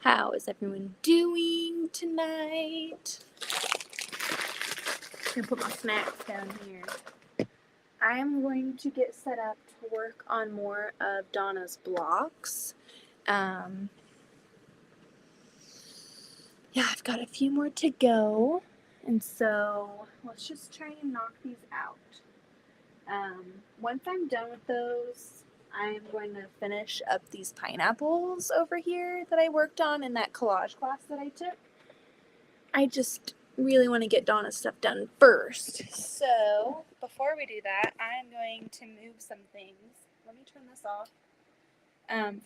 How is everyone doing tonight? I'm gonna put my snacks down here. I am going to get set up to work on more of Donna's blocks. Yeah, I've got a few more to go, and so let's just try and knock these out. Once I'm done with those, I'm going to finish up these pineapples over here that I worked on in that collage class that I took. I just really want to get Donna's stuff done first. So before we do that, I'm going to move some things. Let me turn this off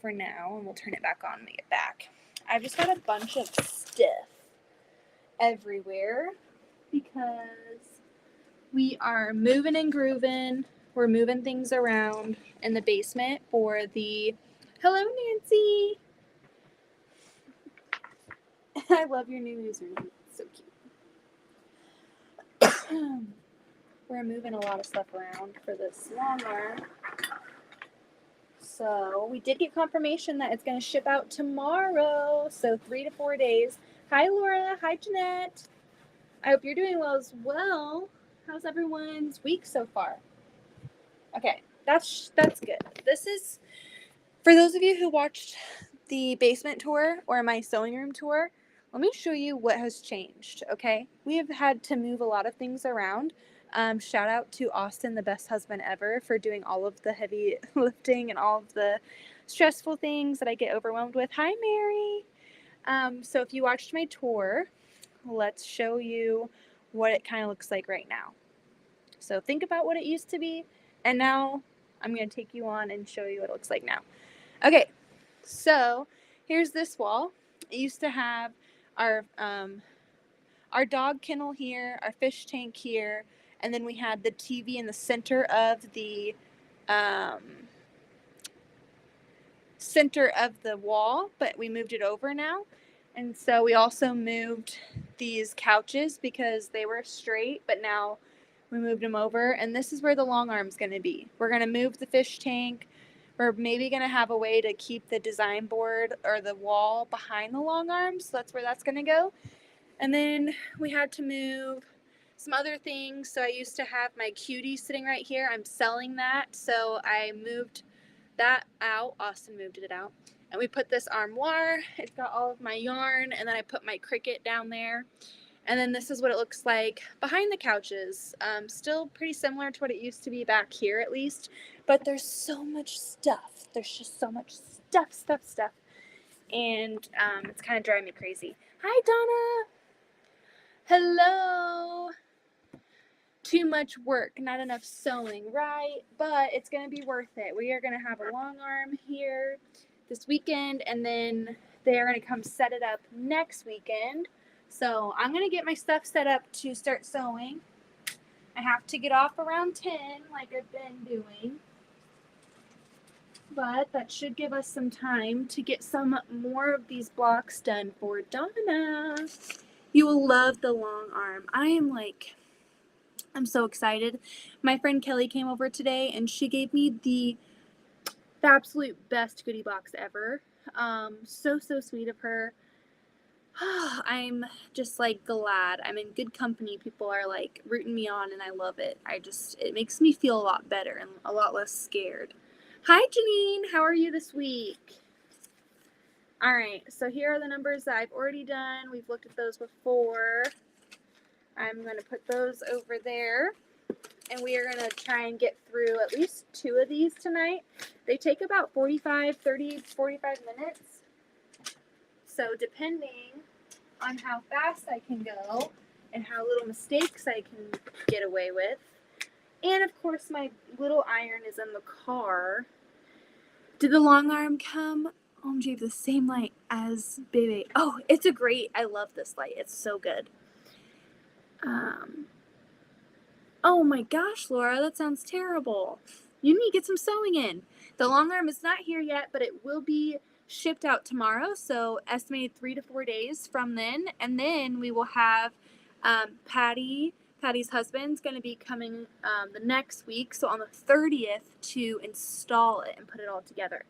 for now, and we'll turn it back on when we get back. I've just got a bunch of stuff everywhere because we are moving and grooving. We're moving things around in the basement for the... Hello, Nancy! I love your new username. It's so cute. We're moving a lot of stuff around for this long arm. So we did get confirmation that it's going to ship out tomorrow. So 3 to 4 days. Hi, Laura. Hi, Jeanette. I hope you're doing well as well. How's everyone's week so far? Okay, that's good. This is, for those of you who watched the basement tour or my sewing room tour, let me show you what has changed, okay? We have had to move a lot of things around. Shout out to Austin, the best husband ever, for doing all of the heavy lifting and all of the stressful things that I get overwhelmed with. Hi, Mary. So if you watched my tour, let's show you what it kind of looks like right now. So think about what it used to be, and now I'm going to take you on and show you what it looks like now. Okay, so here's this wall. It used to have our dog kennel here, our fish tank here, and then we had the TV in the center of the wall, but we moved it over now. And so we also moved these couches because they were straight, but now we moved them over. And this is where the long arm's going to be. We're going to move the fish tank. We're maybe going to have a way to keep the design board or the wall behind the long arm. So that's where that's going to go. And then we had to move some other things. So I used to have my cutie sitting right here. I'm selling that. So I moved that out. Austin moved it out. And we put this armoire. It's got all of my yarn. And then I put my Cricut down there. And then this is what it looks like behind the couches. Still pretty similar to what it used to be back here at least. But there's so much stuff. There's just so much stuff. And it's kind of driving me crazy. Hi, Donna. Hello. Too much work, not enough sewing, right? But it's going to be worth it. We are going to have a long arm here this weekend, and then they're going to come set it up next weekend. So I'm going to get my stuff set up to start sewing. I have to get off around 10 like I've been doing. But that should give us some time to get some more of these blocks done for Donna. You will love the long arm. I'm so excited. My friend Kelly came over today and she gave me the absolute best goodie box ever. So sweet of her. I'm just like glad. I'm in good company. People are like rooting me on and I love it. It makes me feel a lot better and a lot less scared. Hi, Janine. How are you this week? All right. So here are the numbers that I've already done. We've looked at those before. I'm going to put those over there. And we are going to try and get through at least 2 of these tonight. They take about 45 minutes. So depending on how fast I can go and how little mistakes I can get away with. And of course my little iron is in the car. Did the long arm come? OMG, the same light as Baby. Oh, it's I love this light. It's so good. Oh my gosh, Laura, that sounds terrible. You need to get some sewing in. The long arm is not here yet, but it will be shipped out tomorrow, so estimated 3 to 4 days from then. And then we will have Patty's husband's going to be coming the next week, so on the 30th to install it and put it all together.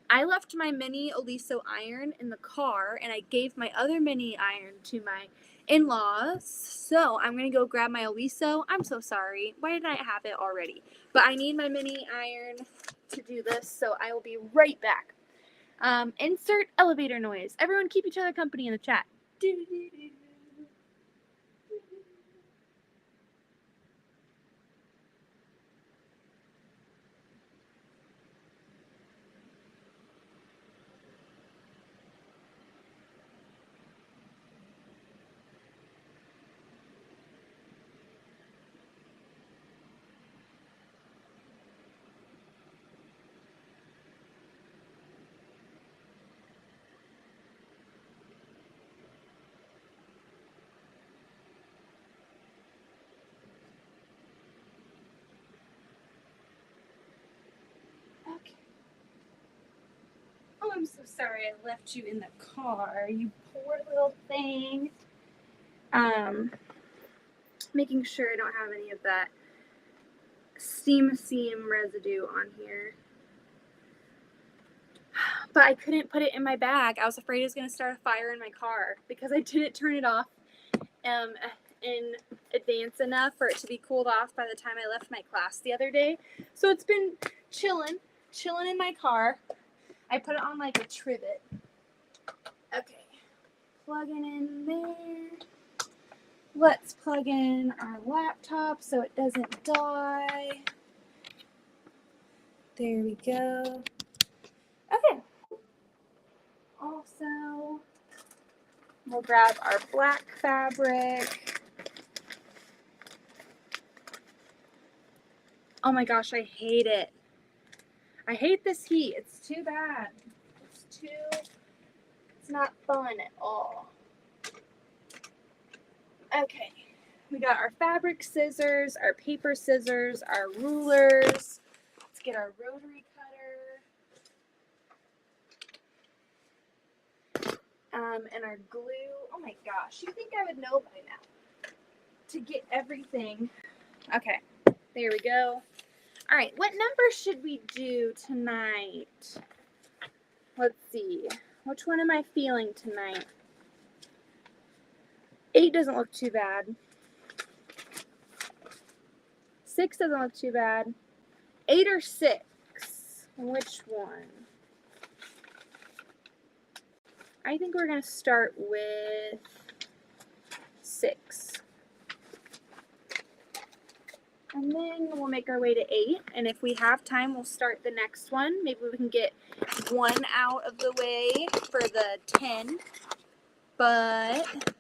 I left my mini Oliso iron in the car, and I gave my other mini iron to my in-laws. So I'm gonna go grab my Oliso. I'm so sorry. Why didn't I have it already? But I need my mini iron to do this, so I will be right back. Insert elevator noise. Everyone keep each other company in the chat. Okay. Oh, I'm so sorry I left you in the car, you poor little thing. Making sure I don't have any of that seam residue on here. But I couldn't put it in my bag. I was afraid it was going to start a fire in my car because I didn't turn it off in advance enough for it to be cooled off by the time I left my class the other day. So it's been chilling in my car. I put it on like a trivet. Okay, plugging in there. Let's plug in our laptop so it doesn't die. There we go. Okay. Also, we'll grab our black fabric. Oh my gosh, I hate it. I hate this heat. It's too bad. It's not fun at all. Okay, we got our fabric scissors, our paper scissors, our rulers. Let's get our rotary cutter. And our glue. Oh my gosh, you think I would know by now to get everything. Okay, there we go. All right, what number should we do tonight? Let's see. Which one am I feeling tonight? 8 doesn't look too bad. 6 doesn't look too bad. 8 or 6? Which one? I think we're going to start with 6. And then we'll make our way to 8. And if we have time, we'll start the next one. Maybe we can get 1 out of the way for the 10. But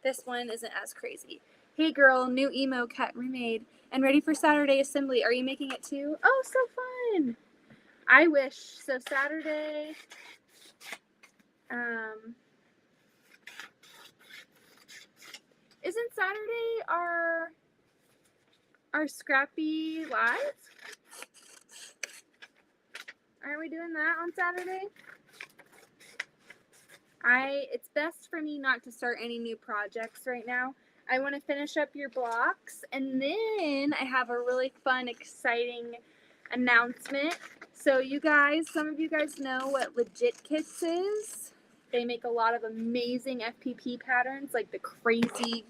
this one isn't as crazy. Hey girl, new emo cut remade and ready for Saturday assembly. Are you making it too? Oh, so fun. I wish. So Saturday, isn't Saturday our Scrappy Live? Aren't we doing that on Saturday? It's best for me not to start any new projects right now. I want to finish up your blocks, and then I have a really fun, exciting announcement. So you guys, some of you guys know what Legit Kits is. They make a lot of amazing FPP patterns, like the crazy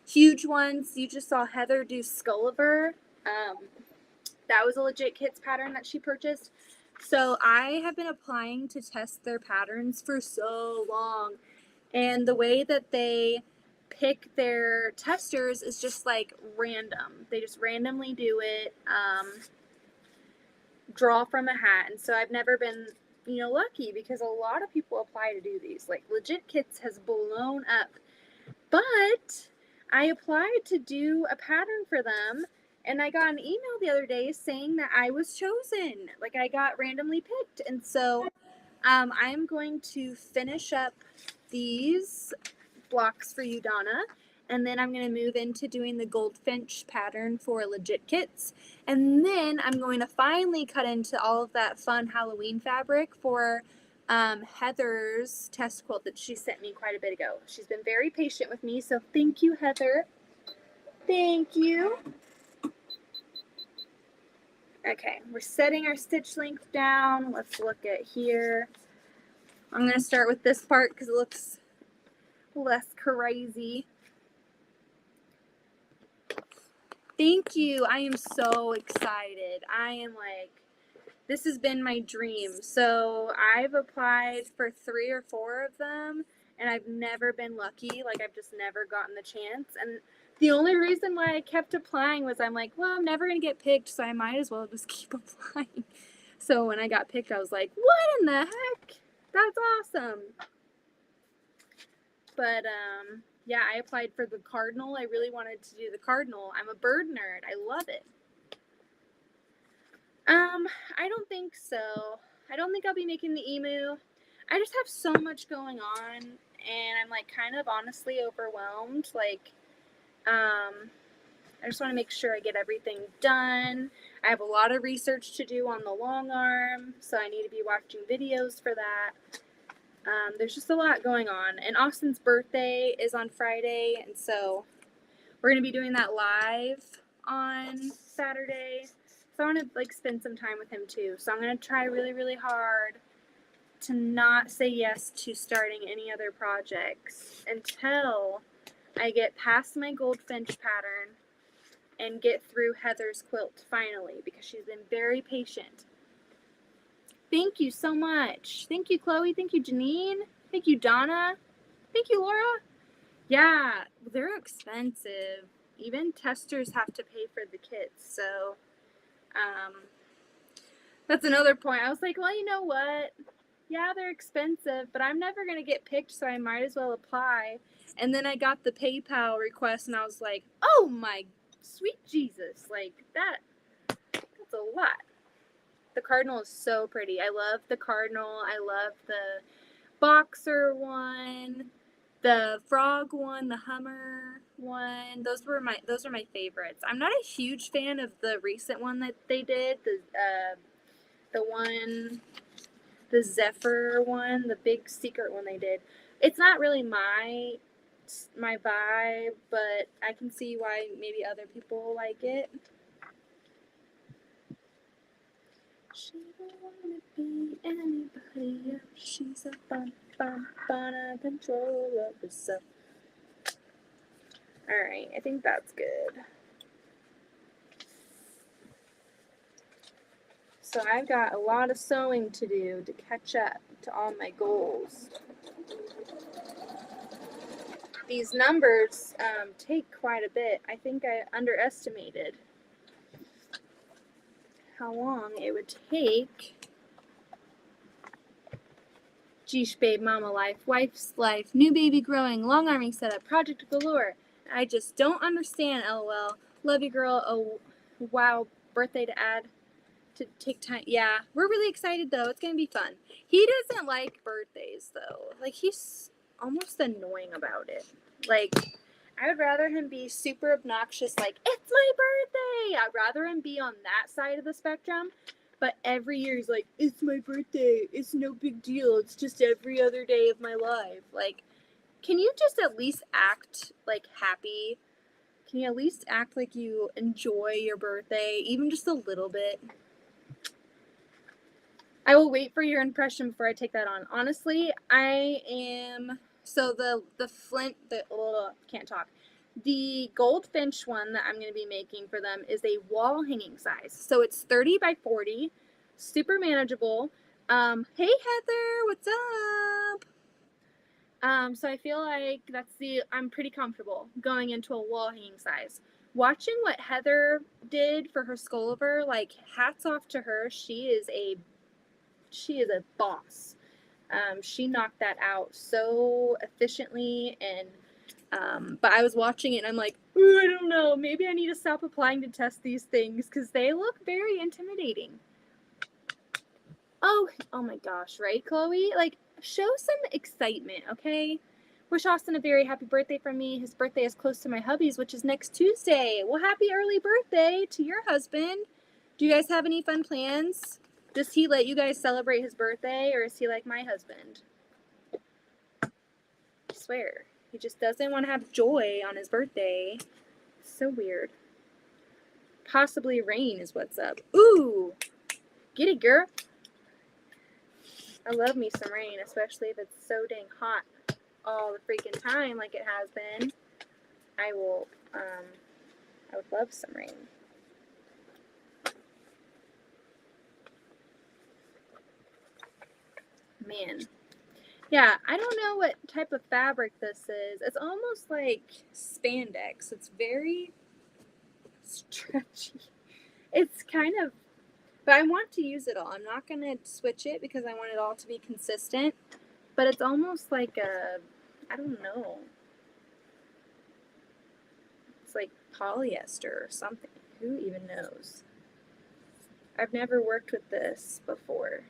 huge ones. You just saw Heather do Skulliver. That was a Legit Kits pattern that she purchased. So I have been applying to test their patterns for so long. And the way that they pick their testers is just like random. They just randomly do it, draw from a hat. And so I've never been, lucky because a lot of people apply to do these. Like Legit Kits has blown up. But I applied to do a pattern for them, and I got an email the other day saying that I was chosen. Like I got randomly picked. And so I'm going to finish up these blocks for you, Donna, and then I'm going to move into doing the goldfinch pattern for Legit Kits, and then I'm going to finally cut into all of that fun Halloween fabric for Heather's test quilt that she sent me quite a bit ago. She's been very patient with me, so thank you, Heather. Thank you. Okay, we're setting our stitch length down. Let's look at here. I'm going to start with this part because it looks less crazy. Thank you. I am so excited. I am like, this has been my dream. So I've applied for 3 or 4 of them, and I've never been lucky. Like, I've just never gotten the chance. And the only reason why I kept applying was I'm like, well, I'm never going to get picked, so I might as well just keep applying. So when I got picked, I was like, what in the heck? That's awesome. But, yeah, I applied for the cardinal. I really wanted to do the cardinal. I'm a bird nerd. I love it. I don't think so. I don't think I'll be making the emu. I just have so much going on, and I'm like kind of honestly overwhelmed. Like, I just want to make sure I get everything done. I have a lot of research to do on the long arm, so I need to be watching videos for that. There's just a lot going on, and Austin's birthday is on Friday, and so we're going to be doing that live on Saturday. So I want to like spend some time with him too. So I'm going to try really, really hard to not say yes to starting any other projects until I get past my goldfinch pattern and get through Heather's quilt finally, because she's been very patient. Thank you so much. Thank you, Chloe. Thank you, Janine. Thank you, Donna. Thank you, Laura. Yeah, they're expensive. Even testers have to pay for the kits, so that's another point. I was like, well, you know what? Yeah, they're expensive, but I'm never going to get picked, so I might as well apply. And then I got the PayPal request, and I was like, oh my sweet Jesus. Like, that's a lot. The cardinal is so pretty. I love the cardinal. I love the boxer one, the frog one, the Hummer one. Those are my favorites. I'm not a huge fan of the recent one that they did. The Zephyr one, the big secret one they did. It's not really my vibe, but I can see why maybe other people like it. She don't wanna be anybody else. She's a bum out control of herself. Alright, I think that's good. So I've got a lot of sewing to do to catch up to all my goals. These numbers take quite a bit. I think I underestimated how long it would take. Geesh, babe, mama life, wife's life, new baby growing, long arming setup, project galore. I just don't understand, lol. Love you, girl. Oh, wow, birthday to add. To take time. Yeah, we're really excited though. It's gonna be fun. He doesn't like birthdays though. Like, he's almost annoying about it. Like, I would rather him be super obnoxious, like, it's my birthday. I'd rather him be on that side of the spectrum. But every year he's like, it's my birthday. It's no big deal. It's just every other day of my life. Like, can you just at least act like happy? Can you at least act like you enjoy your birthday, even just a little bit? I will wait for your impression before I take that on. Honestly, I am, so the can't talk. The goldfinch one that I'm going to be making for them is a wall hanging size. So it's 30 by 40, super manageable. Hey Heather, what's up? So I feel like I'm pretty comfortable going into a wall hanging size. Watching what Heather did for her skullover, like, hats off to her. She is a boss. She knocked that out so efficiently, and but I was watching it and I'm like, ooh, I don't know, maybe I need to stop applying to test these things because they look very intimidating. Oh my gosh, right, Chloe? Like, show some excitement, okay? Wish Austin a very happy birthday from me. His birthday is close to my hubby's, which is next Tuesday. Well, happy early birthday to your husband. Do you guys have any fun plans? Does he let you guys celebrate his birthday, or is he like my husband? I swear. He just doesn't want to have joy on his birthday. So weird. Possibly rain is what's up. Ooh, get it, girl. I love me some rain, especially if it's so dang hot all the freaking time like it has been. I would love some rain. Man. Yeah, I don't know what type of fabric this is. It's almost like spandex. It's very stretchy. It's kind of, but I want to use it all. I'm not going to switch it because I want it all to be consistent. But it's almost like a, I don't know. It's like polyester or something. Who even knows? I've never worked with this before.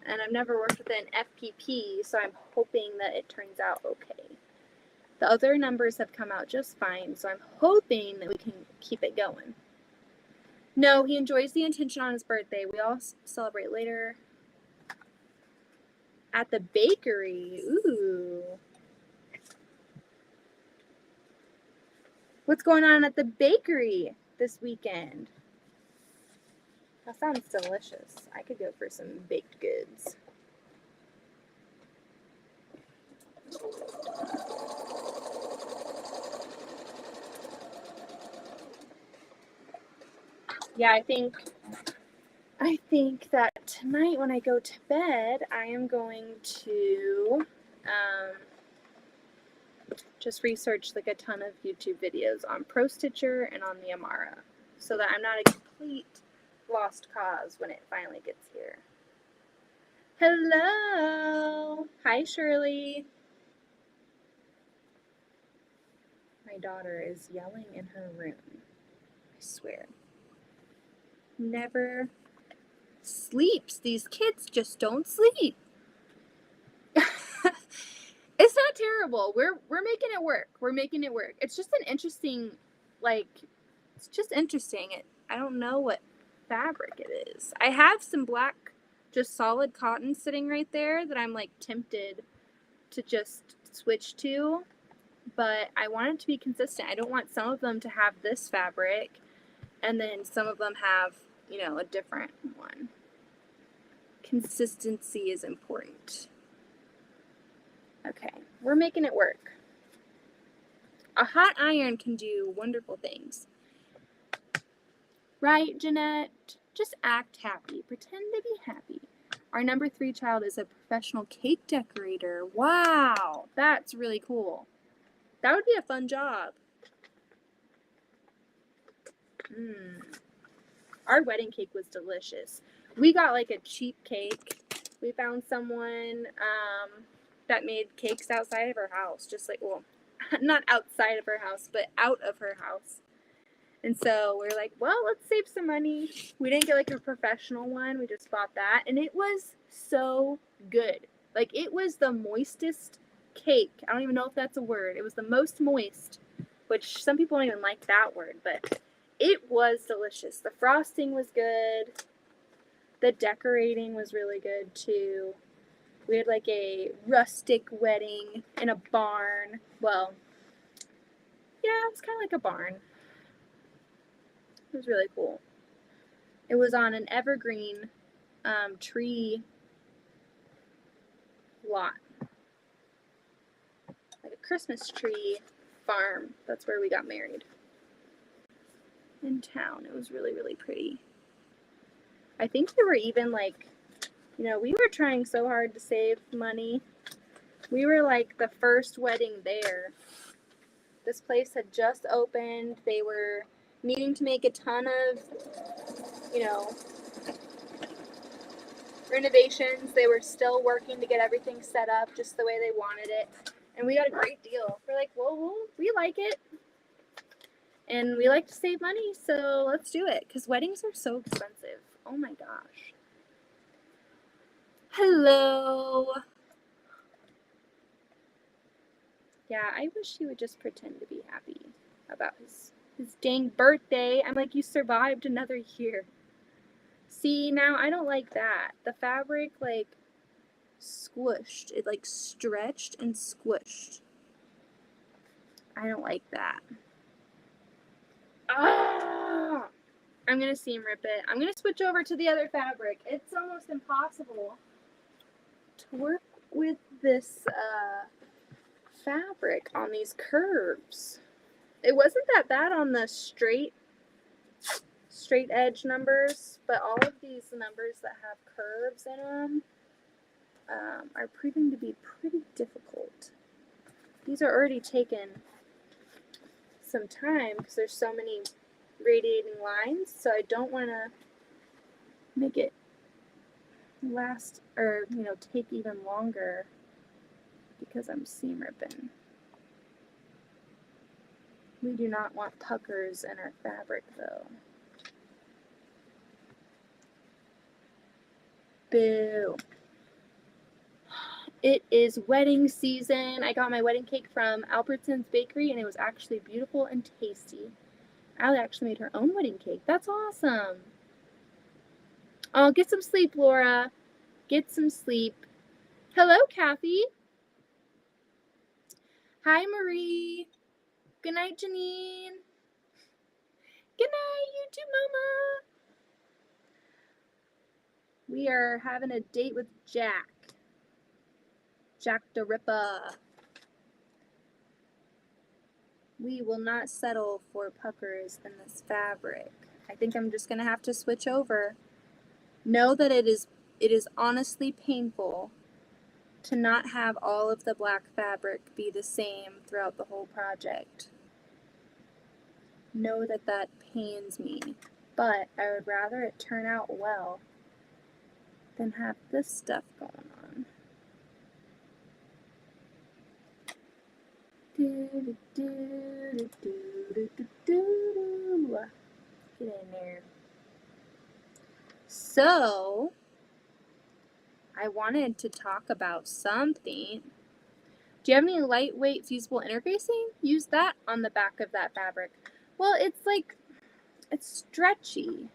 And I've never worked with an FPP, so I'm hoping that it turns out okay. The other numbers have come out just fine, so I'm hoping that we can keep it going. No, he enjoys the attention on his birthday. We all celebrate later. At the bakery. Ooh. What's going on at the bakery this weekend? That sounds delicious. I could go for some baked goods. Yeah, I think that tonight when I go to bed, I am going to just research like a ton of YouTube videos on Pro Stitcher and on the Amara, so that I'm not a complete lost cause when it finally gets here. Hello! Hi, Shirley. My daughter is yelling in her room. I swear. Never sleeps. These kids just don't sleep. It's not terrible. We're making it work. We're making it work. It's just an interesting, it's just interesting. I don't know what fabric it is. I have some black, just solid cotton sitting right there that I'm like tempted to just switch to, but I want it to be consistent. I don't want some of them to have this fabric and then some of them have, a different one. Consistency is important. Okay, we're making it work. A hot iron can do wonderful things. Right, Jeanette? Just act happy. Pretend to be happy. Our number 3 child is a professional cake decorator. Wow, that's really cool. That would be a fun job. Our wedding cake was delicious. We got like a cheap cake. We found someone that made cakes outside of her house. Just like, well, not outside of her house, but out of her house. And so we're like, well, let's save some money. We didn't get like a professional one. We just bought that. And it was so good. Like, it was the moistest cake. I don't even know if that's a word. It was the most moist, which some people don't even like that word, but it was delicious. The frosting was good. The decorating was really good too. We had like a rustic wedding in a barn. Well, yeah, it was kind of like a barn. It was really cool. It was on an evergreen tree lot. Like a Christmas tree farm. That's where we got married. In town. It was really, really pretty. I think we were even like, we were trying so hard to save money. We were like the first wedding there. This place had just opened. They were needing to make a ton of, renovations. They were still working to get everything set up just the way they wanted it. And we got a great deal. We're like, well, we like it. And we like to save money, so let's do it. Because weddings are so expensive. Oh my gosh. Hello. Yeah, I wish he would just pretend to be happy about his dang birthday. I'm like, you survived another year. See, now I don't like that. The fabric, like, squished. It, like, stretched and squished. I don't like that. Ah! I'm going to seam rip it. I'm going to switch over to the other fabric. It's almost impossible to work with this fabric on these curves. It wasn't that bad on the straight edge numbers, but all of these numbers that have curves in them are proving to be pretty difficult. These are already taken some time because there's so many radiating lines, so I don't want to make it last or take even longer because I'm seam ripping. We do not want puckers in our fabric though. Boo. It is wedding season. I got my wedding cake from Albertson's Bakery and it was actually beautiful and tasty. Allie actually made her own wedding cake. That's awesome. Oh, get some sleep, Laura. Get some sleep. Hello, Kathy. Hi, Marie. Good night, Janine. Good night, you too, Mama. We are having a date with Jack. Jack the Ripper. We will not settle for puckers in this fabric. I think I'm just going to have to switch over. Know that it is honestly painful to not have all of the black fabric be the same throughout the whole project. Know that that pains me, but I would rather it turn out well than have this stuff going on. Get in there. So, I wanted to talk about something. Do you have any lightweight fusible interfacing? Use that on the back of that fabric. Well, it's stretchy.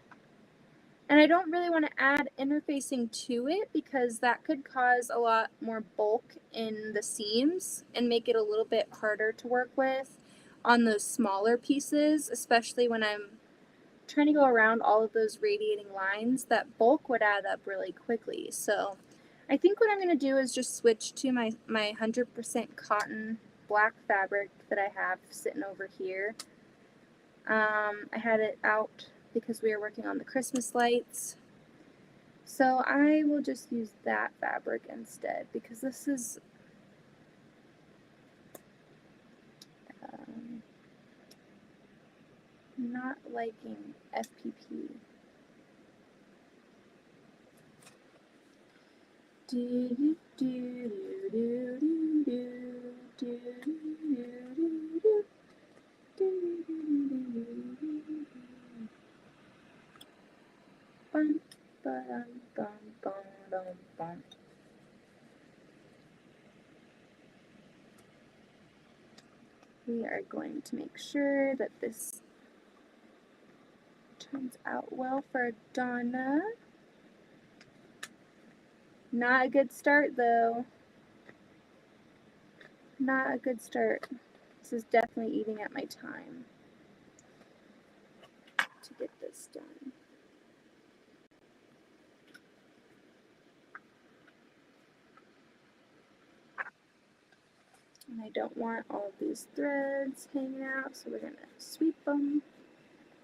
And I don't really want to add interfacing to it because that could cause a lot more bulk in the seams and make it a little bit harder to work with on those smaller pieces, especially when I'm trying to go around all of those radiating lines. That bulk would add up really quickly. So I think what I'm going to do is just switch to my 100% cotton black fabric that I have sitting over here. I had it out because we are working on the Christmas lights. So I will just use that fabric instead because this is not liking FPP. We are going to make sure that this turns out well for Donna. Not a good start though. Not a good start. This is definitely eating at my time to get this done. And I don't want all of these threads hanging out, so we're going to sweep them.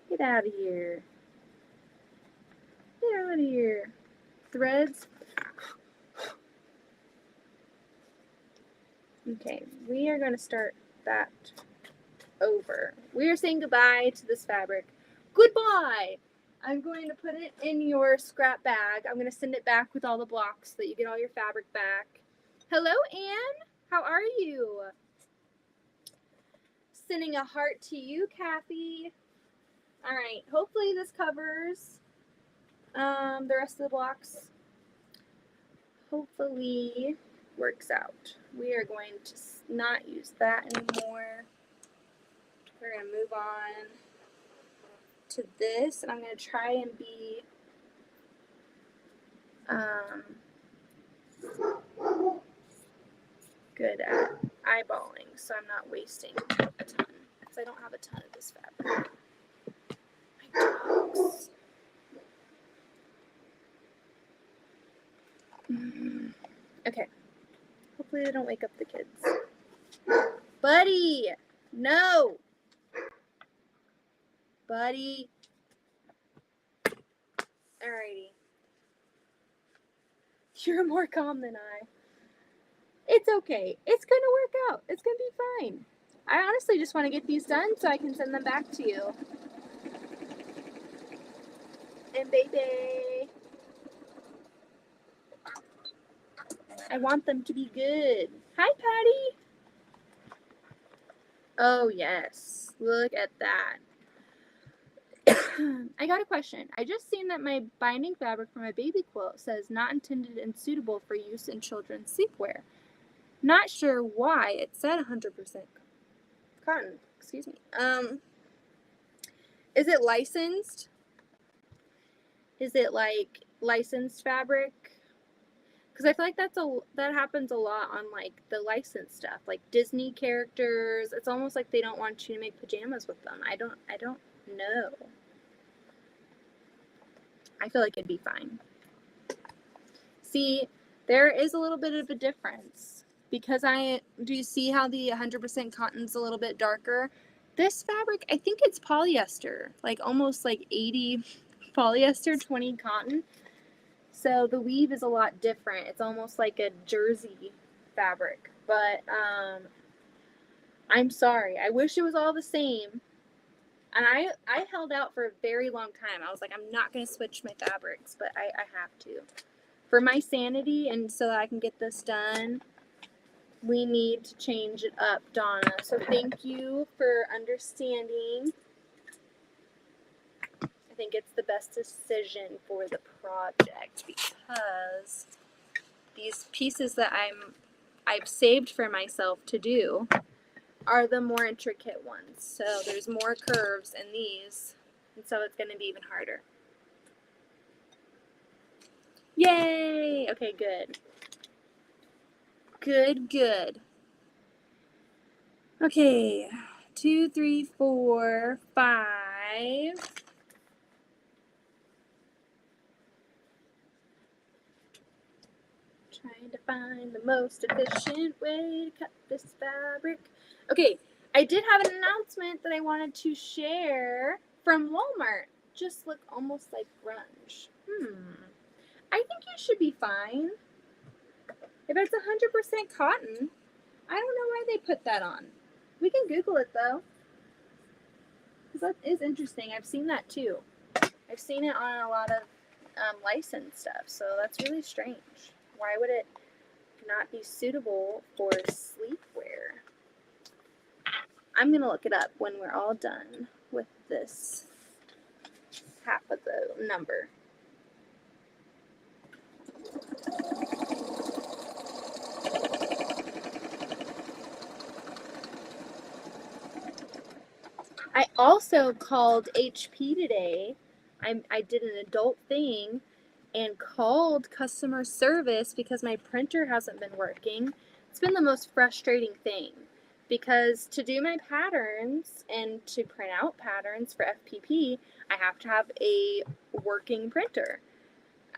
Get out of here. Get out of here. Threads. Okay, we are going to start that over. We are saying goodbye to this fabric. Goodbye! I'm going to put it in your scrap bag. I'm going to send it back with all the blocks so that you get all your fabric back. Hello, Anne. How are you? Sending a heart to you, Kathy. All right. Hopefully this covers the rest of the blocks. Hopefully works out. We are going to not use that anymore. We're going to move on to this, and I'm going to try and be good at eyeballing so I'm not wasting a ton because I don't have a ton of this fabric. Oops. Okay. Hopefully they don't wake up the kids. Buddy! No! Buddy. Alrighty. You're more calm than I. It's okay. It's gonna work out. It's gonna be fine. I honestly just want to get these done so I can send them back to you. And baby, I want them to be good. Hi, Patty. Oh, yes. Look at that. I got a question. I just seen that my binding fabric for my baby quilt says not intended and suitable for use in children's sleepwear. Not sure why it said 100% cotton. Excuse me. Is it licensed? Is it like licensed fabric? Because I feel like that happens a lot on like the licensed stuff, like Disney characters. It's almost like they don't want you to make pajamas with them. I don't know. I feel like it'd be fine. See, there is a little bit of a difference because do you see how the 100% cotton's a little bit darker? This fabric, I think it's polyester, like almost like 80 polyester, 20 cotton. So the weave is a lot different. It's almost like a jersey fabric, but I'm sorry. I wish it was all the same. And I held out for a very long time. I was like, I'm not going to switch my fabrics, but I have to. For my sanity and so that I can get this done, we need to change it up, Donna. So thank you for understanding. I think it's the best decision for the project because these pieces that I've saved for myself to do are the more intricate ones. So there's more curves in these, and so it's going to be even harder. Yay! Okay, good. Good. Okay, 2, 3, 4, 5. Trying to find the most efficient way to cut this fabric. Okay, I did have an announcement that I wanted to share from Walmart. Just look almost like grunge. I think you should be fine. If it's 100% cotton, I don't know why they put that on. We can Google it though. Because that is interesting. I've seen that too. I've seen it on a lot of licensed stuff. So that's really strange. Why would it not be suitable for sleepwear? I'm going to look it up when we're all done with this half of the number. I also called HP today. I did an adult thing and called customer service because my printer hasn't been working. It's been the most frustrating thing because to do my patterns and to print out patterns for FPP, I have to have a working printer.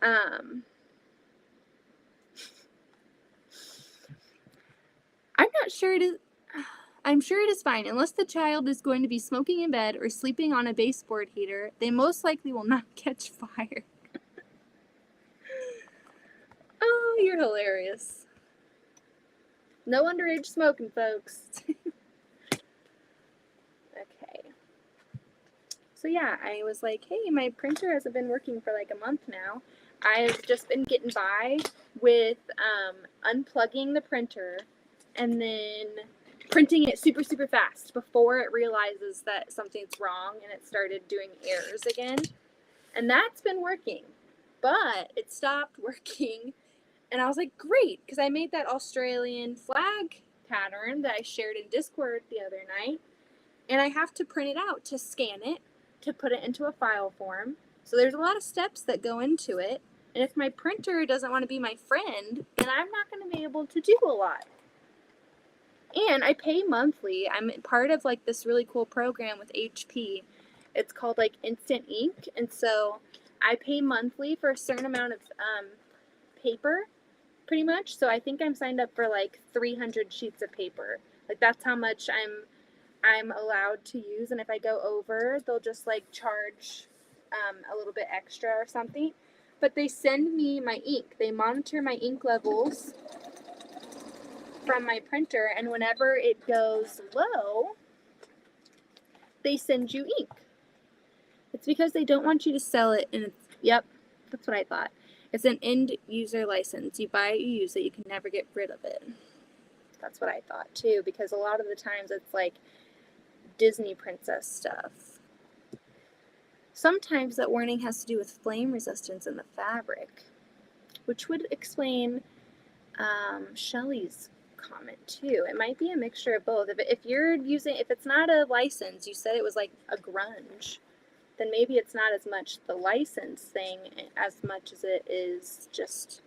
I'm not sure it is. I'm sure it is fine. Unless the child is going to be smoking in bed or sleeping on a baseboard heater, they most likely will not catch fire. Oh, you're hilarious. No underage smoking, folks. Okay. So yeah, I was like, hey, my printer hasn't been working for like a month now. I've just been getting by with unplugging the printer and then printing it super, super fast before it realizes that something's wrong and it started doing errors again. And that's been working. But it stopped working. And I was like, great, because I made that Australian flag pattern that I shared in Discord the other night. And I have to print it out to scan it, to put it into a file form. So there's a lot of steps that go into it. And if my printer doesn't want to be my friend, then I'm not going to be able to do a lot. And I pay monthly. I'm part of like this really cool program with HP. It's called like instant ink, and so I pay monthly for a certain amount of paper, pretty much. So I think I'm signed up for like 300 sheets of paper. Like that's how much I'm allowed to use, and if I go over, they'll just like charge a little bit extra or something. But they send me my ink. They monitor my ink levels from my printer, and whenever it goes low, they send you ink. It's because they don't want you to sell it, and it's, yep, that's what I thought. It's an end user license. You buy it, you use it, you can never get rid of it. That's what I thought too, because a lot of the times it's like Disney princess stuff. Sometimes that warning has to do with flame resistance in the fabric, which would explain Shelly's comment too. It might be a mixture of both. If you're using, if it's not a license, you said it was like a grunge, then maybe it's not as much the license thing as much as it is just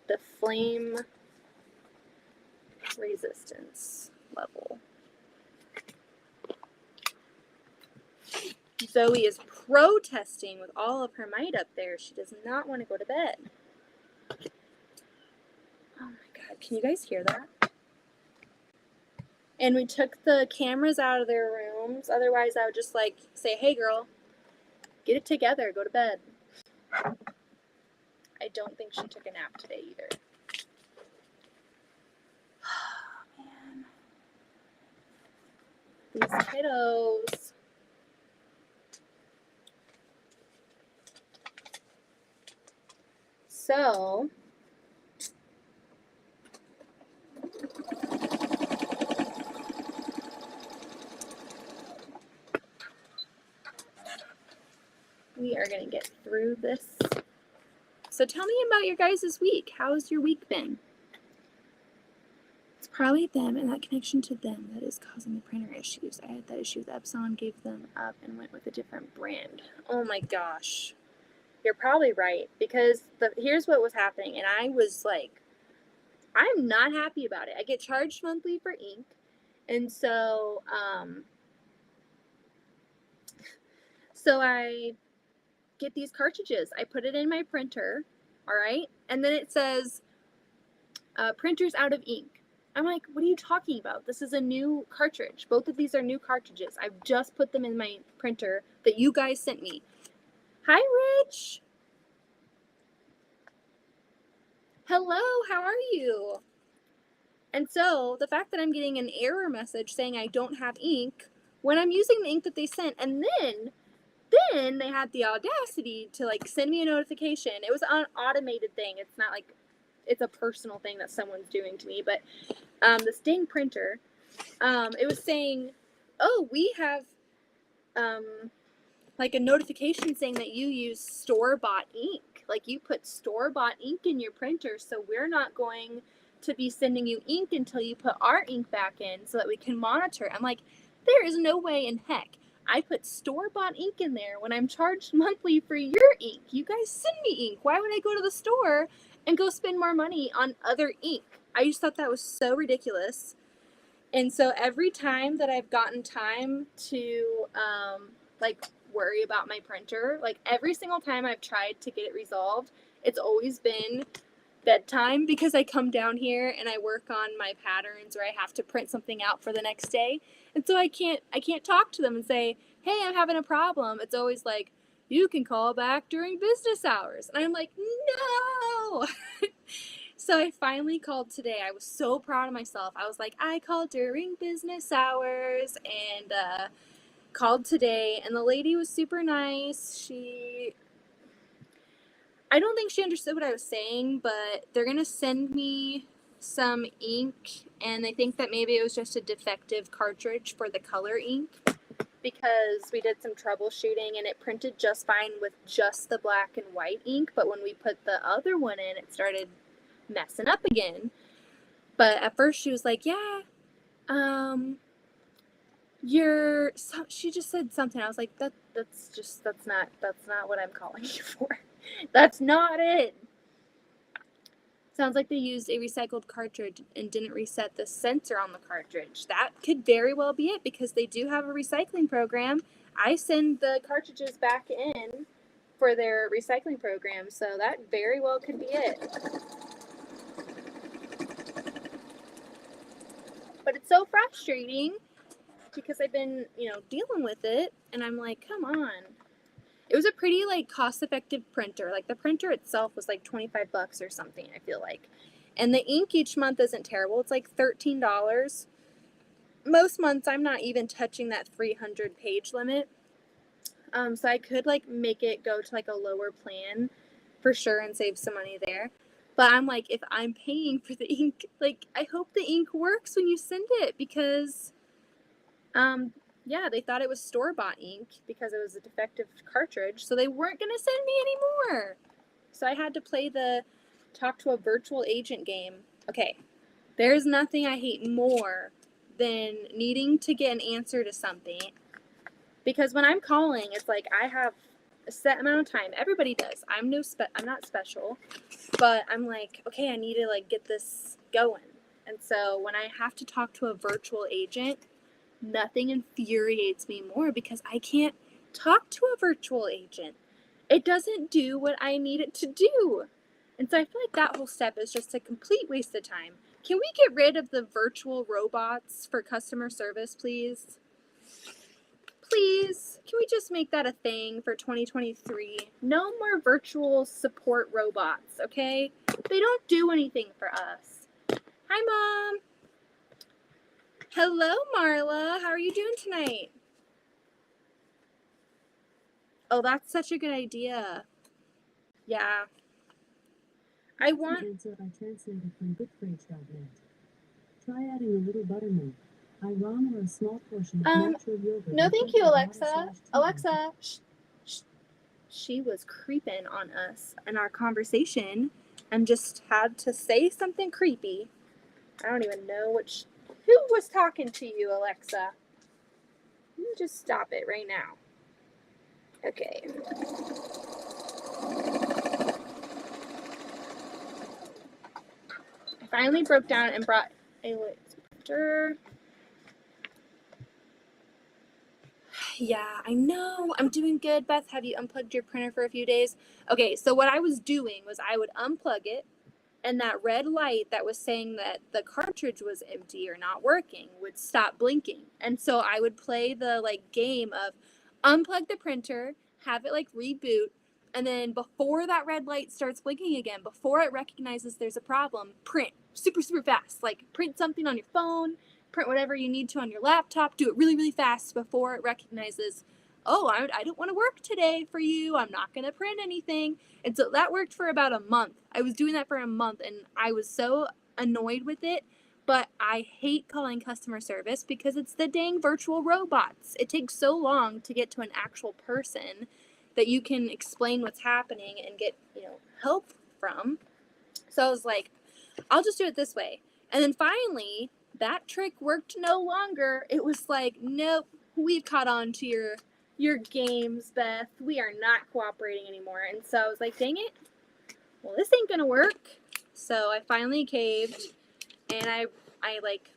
the flame resistance level. Zoe is protesting with all of her might up there. She does not want to go to bed. Oh my God, can you guys hear that? And we took the cameras out of their rooms. Otherwise, I would just like say, hey girl, get it together, go to bed. I don't think she took a nap today either. Oh, man. These kiddos. So, we are going to get through this. So tell me about your guys' week. How's your week been? It's probably them and that connection to them that is causing the printer issues. I had that issue with Epson, gave them up, and went with a different brand. Oh my gosh. You're probably right, because here's what was happening, and I was like, I'm not happy about it. I get charged monthly for ink, and so I get these cartridges. I put it in my printer, all right, and then it says printer's out of ink. I'm like, what are you talking about? This is a new cartridge. Both of these are new cartridges. I've just put them in my printer that you guys sent me. Hi, Rich. Hello, how are you? And so the fact that I'm getting an error message saying I don't have ink when I'm using the ink that they sent, and then they had the audacity to like send me a notification. It was an automated thing. It's not like it's a personal thing that someone's doing to me, but this dang printer, it was saying, oh, we have like a notification saying that you use store-bought ink. Like you put store-bought ink in your printer, so we're not going to be sending you ink until you put our ink back in so that we can monitor. I'm like, there is no way in heck I put store-bought ink in there when I'm charged monthly for your ink. You guys send me ink. Why would I go to the store and go spend more money on other ink? I just thought that was so ridiculous. And so every time that I've gotten time to like worry about my printer, like every single time I've tried to get it resolved, it's always been bedtime, because I come down here and I work on my patterns, or I have to print something out for the next day. And so I can't talk to them and say, hey, I'm having a problem. It's always like, you can call back during business hours. And I'm like, no. So I finally called today. I was so proud of myself. I was like, I called during business hours, and called today, and the lady was super nice. I don't think she understood what I was saying, but they're going to send me some ink, and they think that maybe it was just a defective cartridge for the color ink, because we did some troubleshooting and it printed just fine with just the black and white ink, but when we put the other one in, it started messing up again. But at first she was like, yeah, she just said something. I was like, that's not what I'm calling you for. That's not it. Sounds like they used a recycled cartridge and didn't reset the sensor on the cartridge. That could very well be it, because they do have a recycling program. I send the cartridges back in for their recycling program, so that very well could be it. But it's so frustrating because I've been, dealing with it, and I'm like, come on. It was a pretty, cost-effective printer. Like, the printer itself was, $25 or something, I feel like. And the ink each month isn't terrible. It's, $13. Most months, I'm not even touching that 300-page limit. So I could, make it go to, a lower plan for sure and save some money there. But I'm like, if I'm paying for the ink, I hope the ink works when you send it, because, yeah, they thought it was store-bought ink because it was a defective cartridge, so they weren't going to send me anymore. So I had to play the talk to a virtual agent game. Okay, there's nothing I hate more than needing to get an answer to something, because when I'm calling, it's like I have a set amount of time. Everybody does. I'm not special, but I'm like, okay, I need to get this going. And so when I have to talk to a virtual agent, nothing infuriates me more, because I can't talk to a virtual agent. It doesn't do what I need it to do. And so I feel like that whole step is just a complete waste of time. Can we get rid of the virtual robots for customer service, please? Please, can we just make that a thing for 2023? No more virtual support robots, okay? They don't do anything for us. Hi, Mom. Hello, Marla. How are you doing tonight? Oh, that's such a good idea. Yeah. I want... answer I translated from goodphrase.net. Try adding a little buttermilk, ayran, or a small portion of natural yogurt. No, thank you, Alexa. Alexa, shh. She was creeping on us in our conversation and just had to say something creepy. I don't even know who was talking to you, Alexa. You just stop it right now. Okay. I finally broke down and brought a printer. Yeah, I know. I'm doing good. Beth, have you unplugged your printer for a few days? Okay, so what I was doing was I would unplug it, and that red light that was saying that the cartridge was empty or not working would stop blinking. And so I would play the game of unplug the printer, have it reboot, and then before that red light starts blinking again, before it recognizes there's a problem, print super, super fast. Print something on your phone, print whatever you need to on your laptop, do it really, really fast before it recognizes, oh, I don't want to work today for you. I'm not going to print anything. And so that worked for about a month. I was doing that for a month, and I was so annoyed with it. But I hate calling customer service because it's the dang virtual robots. It takes so long to get to an actual person that you can explain what's happening and get, help from. So I was like, I'll just do it this way. And then finally, that trick worked no longer. It was like, nope, we've caught on to your games, Beth. We are not cooperating anymore. And so I was like, dang it. Well, this ain't gonna work. So I finally caved, and I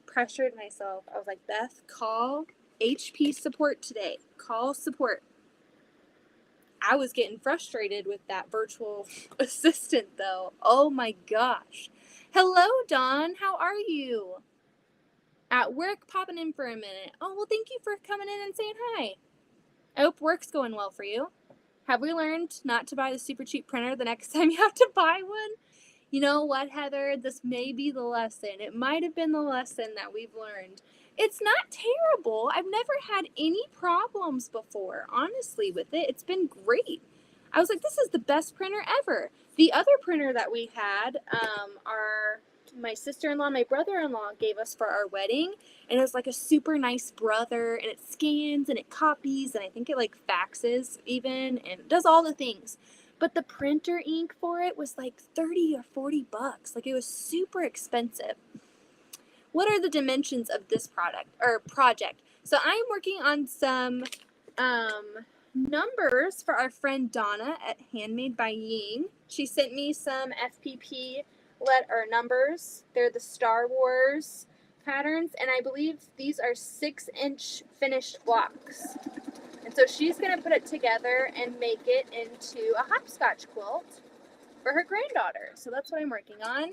pressured myself. I was like, Beth, call HP support today. Call support. I was getting frustrated with that virtual assistant, though. Oh my gosh. Hello, Dawn. How are you? At work, popping in for a minute. Oh, well, thank you for coming in and saying hi. I hope work's going well for you. Have we learned not to buy the super cheap printer the next time you have to buy one? You know what, Heather? This may be the lesson. It might have been the lesson that we've learned. It's not terrible. I've never had any problems before, honestly, with it. It's been great. I was like, this is the best printer ever. The other printer that we had, my sister-in-law and my brother-in-law gave us for our wedding, and it was a super nice Brother, and it scans and it copies, and I think it faxes even, and it does all the things. But the printer ink for it was $30 or $40. It was super expensive. What are the dimensions of this project? So I'm working on some numbers for our friend Donna at Handmade by Ying. She sent me some FPP numbers. They're the Star Wars patterns, and I believe these are 6-inch finished blocks. And so she's going to put it together and make it into a hopscotch quilt for her granddaughter. So that's what I'm working on.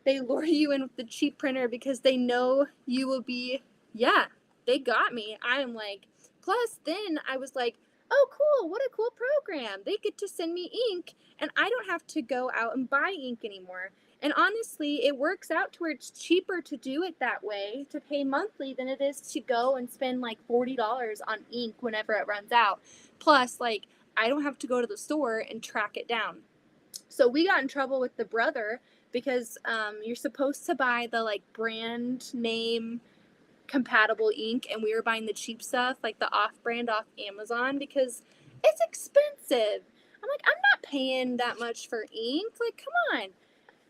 They lure you in with the cheap printer because they know you will be, yeah, they got me. I'm like, plus then I was like, oh cool, what a cool program. They get to send me ink and I don't have to go out and buy ink anymore. And honestly, it works out to where it's cheaper to do it that way, to pay monthly, than it is to go and spend like $40 on ink whenever it runs out. Plus, like, I don't have to go to the store and track it down. So we got in trouble with the brother because you're supposed to buy the like brand name compatible ink, and we were buying the cheap stuff, like the off-brand off Amazon, because it's expensive. I'm like, I'm not paying that much for ink. Like, come on.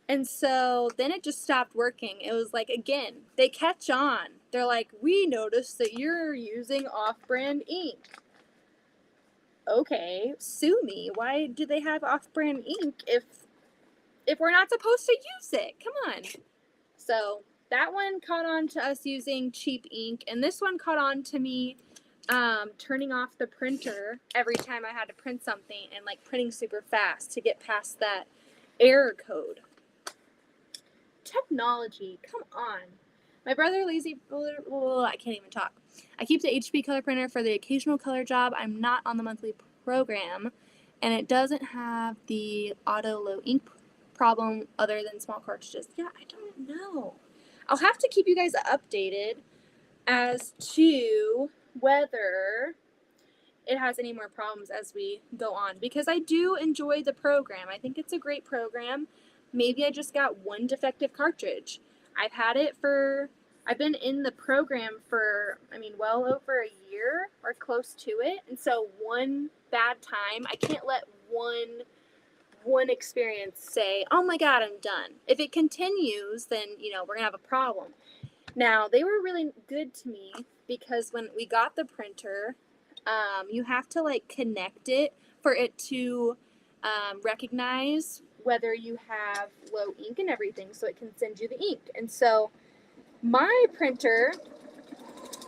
And so then it just stopped working. It was like, again, they catch on. They're like, we noticed that you're using off-brand ink. Okay, sue me. Why do they have off-brand ink if we're not supposed to use it? Come on. So that one caught on to us using cheap ink, and this one caught on to me turning off the printer every time I had to print something and like printing super fast to get past that error code. Technology, come on. My brother lazy, I can't even talk. I keep the HP color printer for the occasional color job. I'm not on the monthly program, and it doesn't have the auto low ink problem other than small cartridges. Yeah, I don't know. I'll have to keep you guys updated as to whether it has any more problems as we go on, because I do enjoy the program. I think it's a great program. Maybe I just got one defective cartridge. I've been in the program for, well over a year or close to it. And so one bad time, I can't let one experience say, oh my God, I'm done. If it continues, then, we're going to have a problem. Now, they were really good to me because when we got the printer, you have to like connect it for it to recognize whether you have low ink and everything, so it can send you the ink. And so my printer,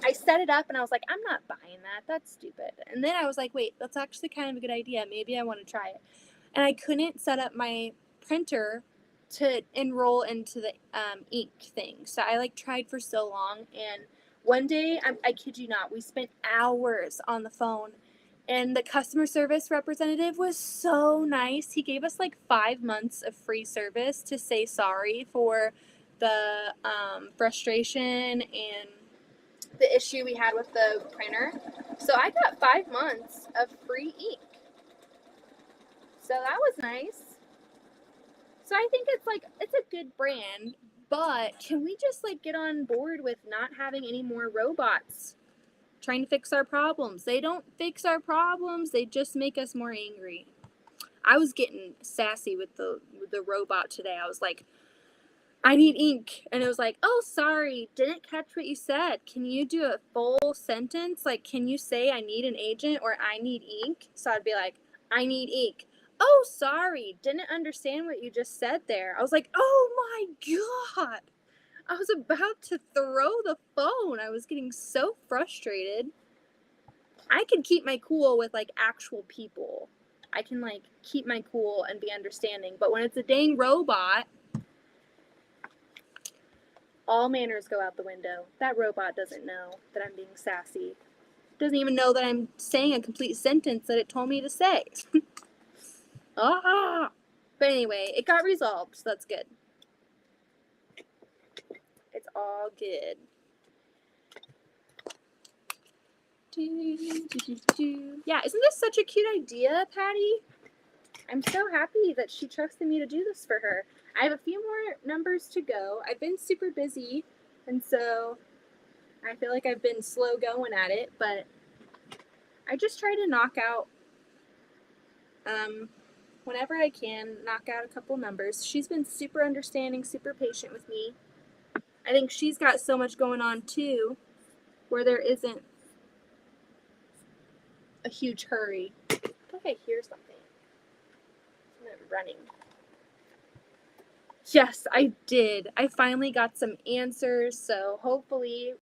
I set it up and I was like, I'm not buying that. That's stupid. And then I was like, wait, that's actually kind of a good idea. Maybe I want to try it. And I couldn't set up my printer to enroll into the ink thing. So I like tried for so long, and one day, I kid you not, we spent hours on the phone, and the customer service representative was so nice. He gave us like 5 months of free service to say sorry for the frustration and the issue we had with the printer. So I got 5 months of free ink. So that was nice. So I think it's a good brand, but can we just like get on board with not having any more robots trying to fix our problems? They don't fix our problems, they just make us more angry. I was getting sassy with the robot today. I was like, I need ink. And it was like, oh, sorry, didn't catch what you said. Can you do a full sentence? Like, can you say I need an agent or I need ink? So I'd be like, I need ink. Oh, sorry, didn't understand what you just said there. I was like, oh my God. I was about to throw the phone. I was getting so frustrated. I can keep my cool with like actual people. I can like keep my cool and be understanding. But when it's a dang robot, all manners go out the window. That robot doesn't know that I'm being sassy. Doesn't even know that I'm saying a complete sentence that it told me to say. Ah! But anyway, it got resolved, so that's good. It's all good. Yeah, isn't this such a cute idea, Patty? I'm so happy that she trusted me to do this for her. I have a few more numbers to go. I've been super busy, and so I feel like I've been slow going at it, but I just try to knock out, whenever I can, knock out a couple numbers. She's been super understanding, super patient with me. I think she's got so much going on too, where there isn't a huge hurry. I think I hear something. I'm running. Yes, I did. I finally got some answers, so hopefully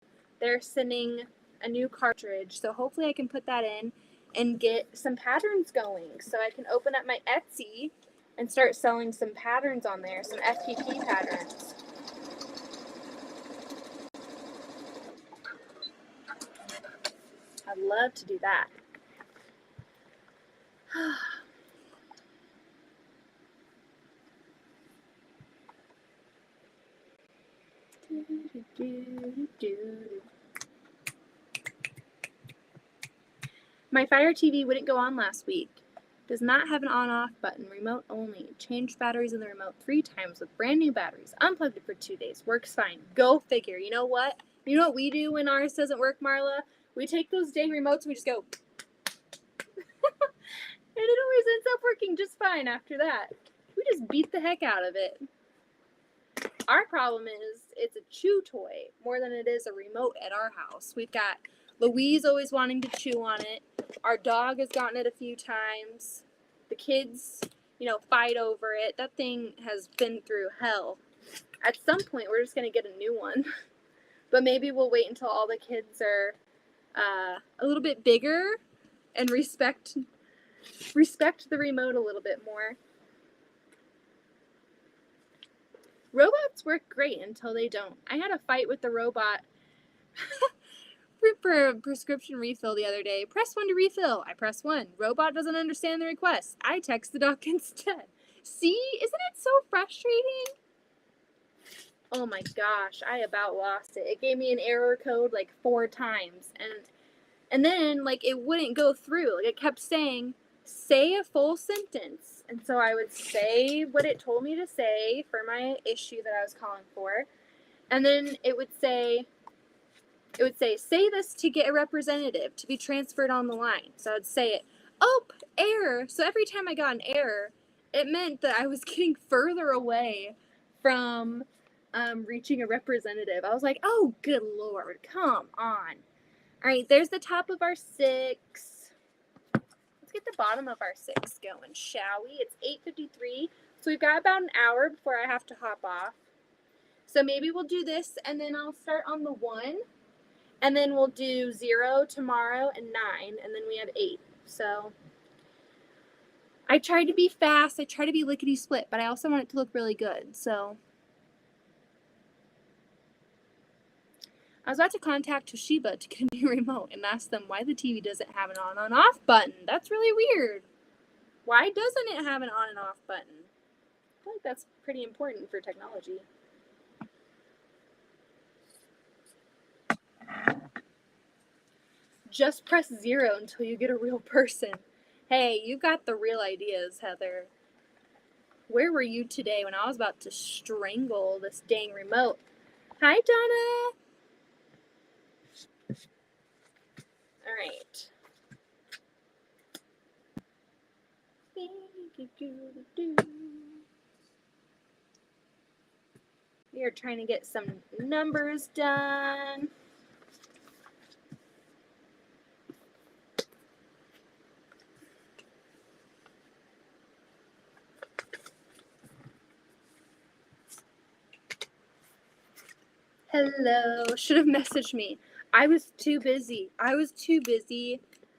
they're sending a new cartridge. So hopefully I can put that in and get some patterns going. So I can open up my Etsy and start selling some patterns on there, some FPP patterns. I'd love to do that. My Fire TV wouldn't go on last week. Does not have an on-off button. Remote only. Changed batteries in the remote 3 times with brand new batteries. Unplugged it for 2 days. Works fine. Go figure. You know what? You know what we do when ours doesn't work, Marla? We take those dang remotes and we just go. And it always ends up working just fine after that. We just beat the heck out of it. Our problem is it's a chew toy more than it is a remote at our house. We've got Louise always wanting to chew on it. Our dog has gotten it a few times. The kids, fight over it. That thing has been through hell. At some point, we're just going to get a new one. But maybe we'll wait until all the kids are a little bit bigger and respect the remote a little bit more. Robots work great until they don't. I had a fight with the robot for a prescription refill the other day. Press 1 to refill. I press 1. Robot doesn't understand the request. I text the doc instead. See? Isn't it so frustrating? Oh my gosh, I about lost it. It gave me an error code like 4 times. And then it wouldn't go through. It kept saying, say a full sentence. And so I would say what it told me to say for my issue that I was calling for. And then it would say, say this to get a representative to be transferred on the line. So I'd say it, error. So every time I got an error, it meant that I was getting further away from reaching a representative. I was like, oh, good Lord, come on. All right, there's the top of our 6. Let's get the bottom of our 6 going, shall we? It's 8:53, so we've got about an hour before I have to hop off. So maybe we'll do this, and then I'll start on the 1, and then we'll do 0 tomorrow and 9, and then we have 8. So I tried to be fast. I tried to be lickety-split, but I also want it to look really good, so. I was about to contact Toshiba to get a new remote and ask them why the TV doesn't have an on and off button. That's really weird. Why doesn't it have an on and off button? I feel like that's pretty important for technology. Just press 0 until you get a real person. Hey, you got the real ideas, Heather. Where were you today when I was about to strangle this dang remote? Hi, Donna. All right. We are trying to get some numbers done. Hello. Should have messaged me. I was too busy.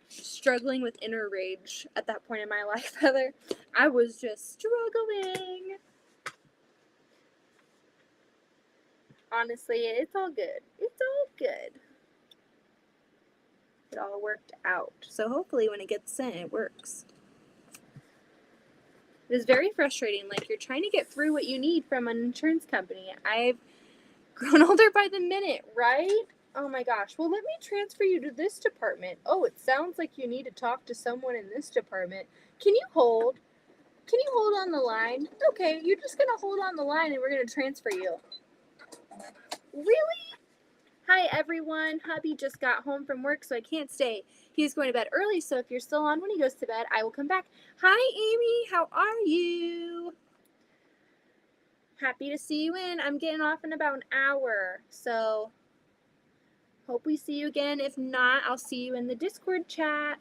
Struggling with inner rage at that point in my life, Heather. I was just struggling. Honestly, it's all good. It's all good. It all worked out. So hopefully when it gets sent, it works. It is very frustrating. You're trying to get through what you need from an insurance company. I've grown older by the minute, right? Oh my gosh. Well, let me transfer you to this department. Oh, it sounds like you need to talk to someone in this department. Can you hold? Can you hold on the line? Okay, you're just going to hold on the line and we're going to transfer you. Really? Hi, everyone. Hubby just got home from work, so I can't stay. He's going to bed early, so if you're still on when he goes to bed, I will come back. Hi, Amy. How are you? Happy to see you in. I'm getting off in about an hour, so hope we see you again. If not, I'll see you in the Discord chat.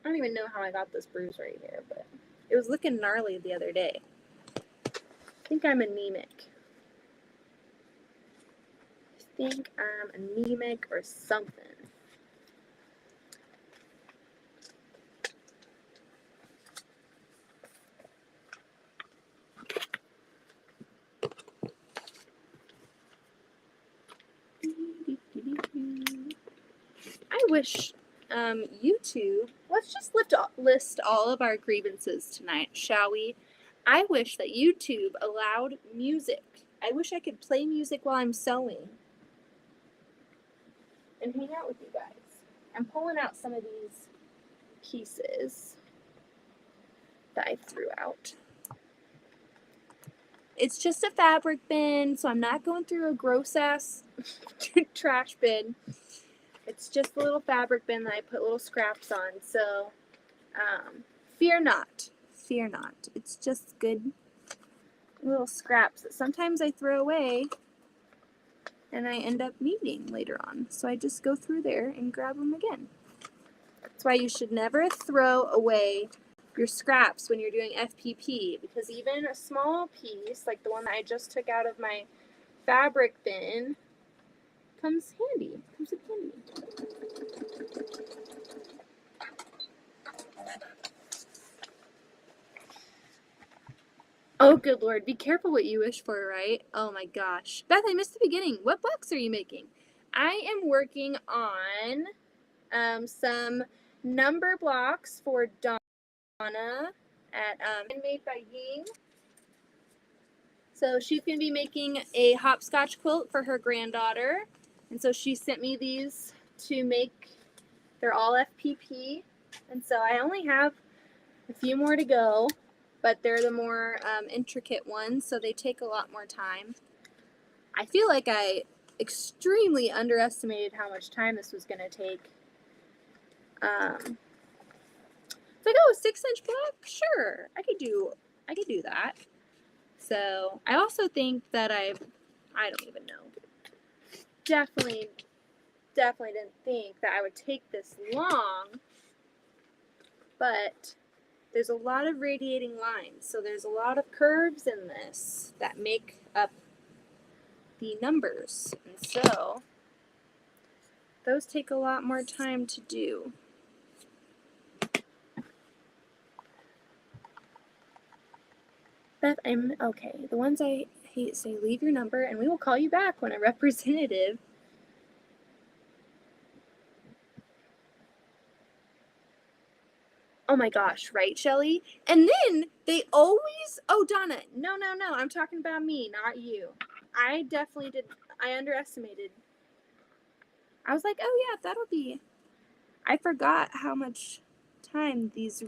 I don't even know how I got this bruise right here, but it was looking gnarly the other day. think I'm anemic. I think I'm anemic or something. I wish YouTube, let's just list all of our grievances tonight, shall we? I wish that YouTube allowed music. I wish I could play music while I'm sewing and hang out with you guys. I'm pulling out some of these pieces that I threw out. It's just a fabric bin, so I'm not going through a gross ass trash bin. It's just a little fabric bin that I put little scraps on. So fear not. Fear not. It's just good little scraps that sometimes I throw away and I end up needing later on. So I just go through there and grab them again. That's why you should never throw away your scraps when you're doing FPP, because even a small piece like the one that I just took out of my fabric bin comes handy. Comes in handy. Oh, good Lord. Be careful what you wish for, right? Oh my gosh. Beth, I missed the beginning. What box are you making? I am working on some number blocks for Donna at Handmade by Ying. So she's going to be making a hopscotch quilt for her granddaughter. And so she sent me these to make. They're all FPP. And so I only have a few more to go, but they're the more intricate ones, so they take a lot more time. I feel like I extremely underestimated how much time this was going to take. It's like, oh, 6-inch block? Sure, I could do that. So I also think that I don't even know. Definitely didn't think that I would take this long, but there's a lot of radiating lines, so there's a lot of curves in this that make up the numbers, and so those take a lot more time to do. Beth, I'm okay. The ones I hate say leave your number and we will call you back when a representative. Oh my gosh, right, Shelly? And then they always, oh, Donna, no, I'm talking about me, not you. I definitely did, I underestimated. I was like, oh yeah, that'll be, I forgot how much time these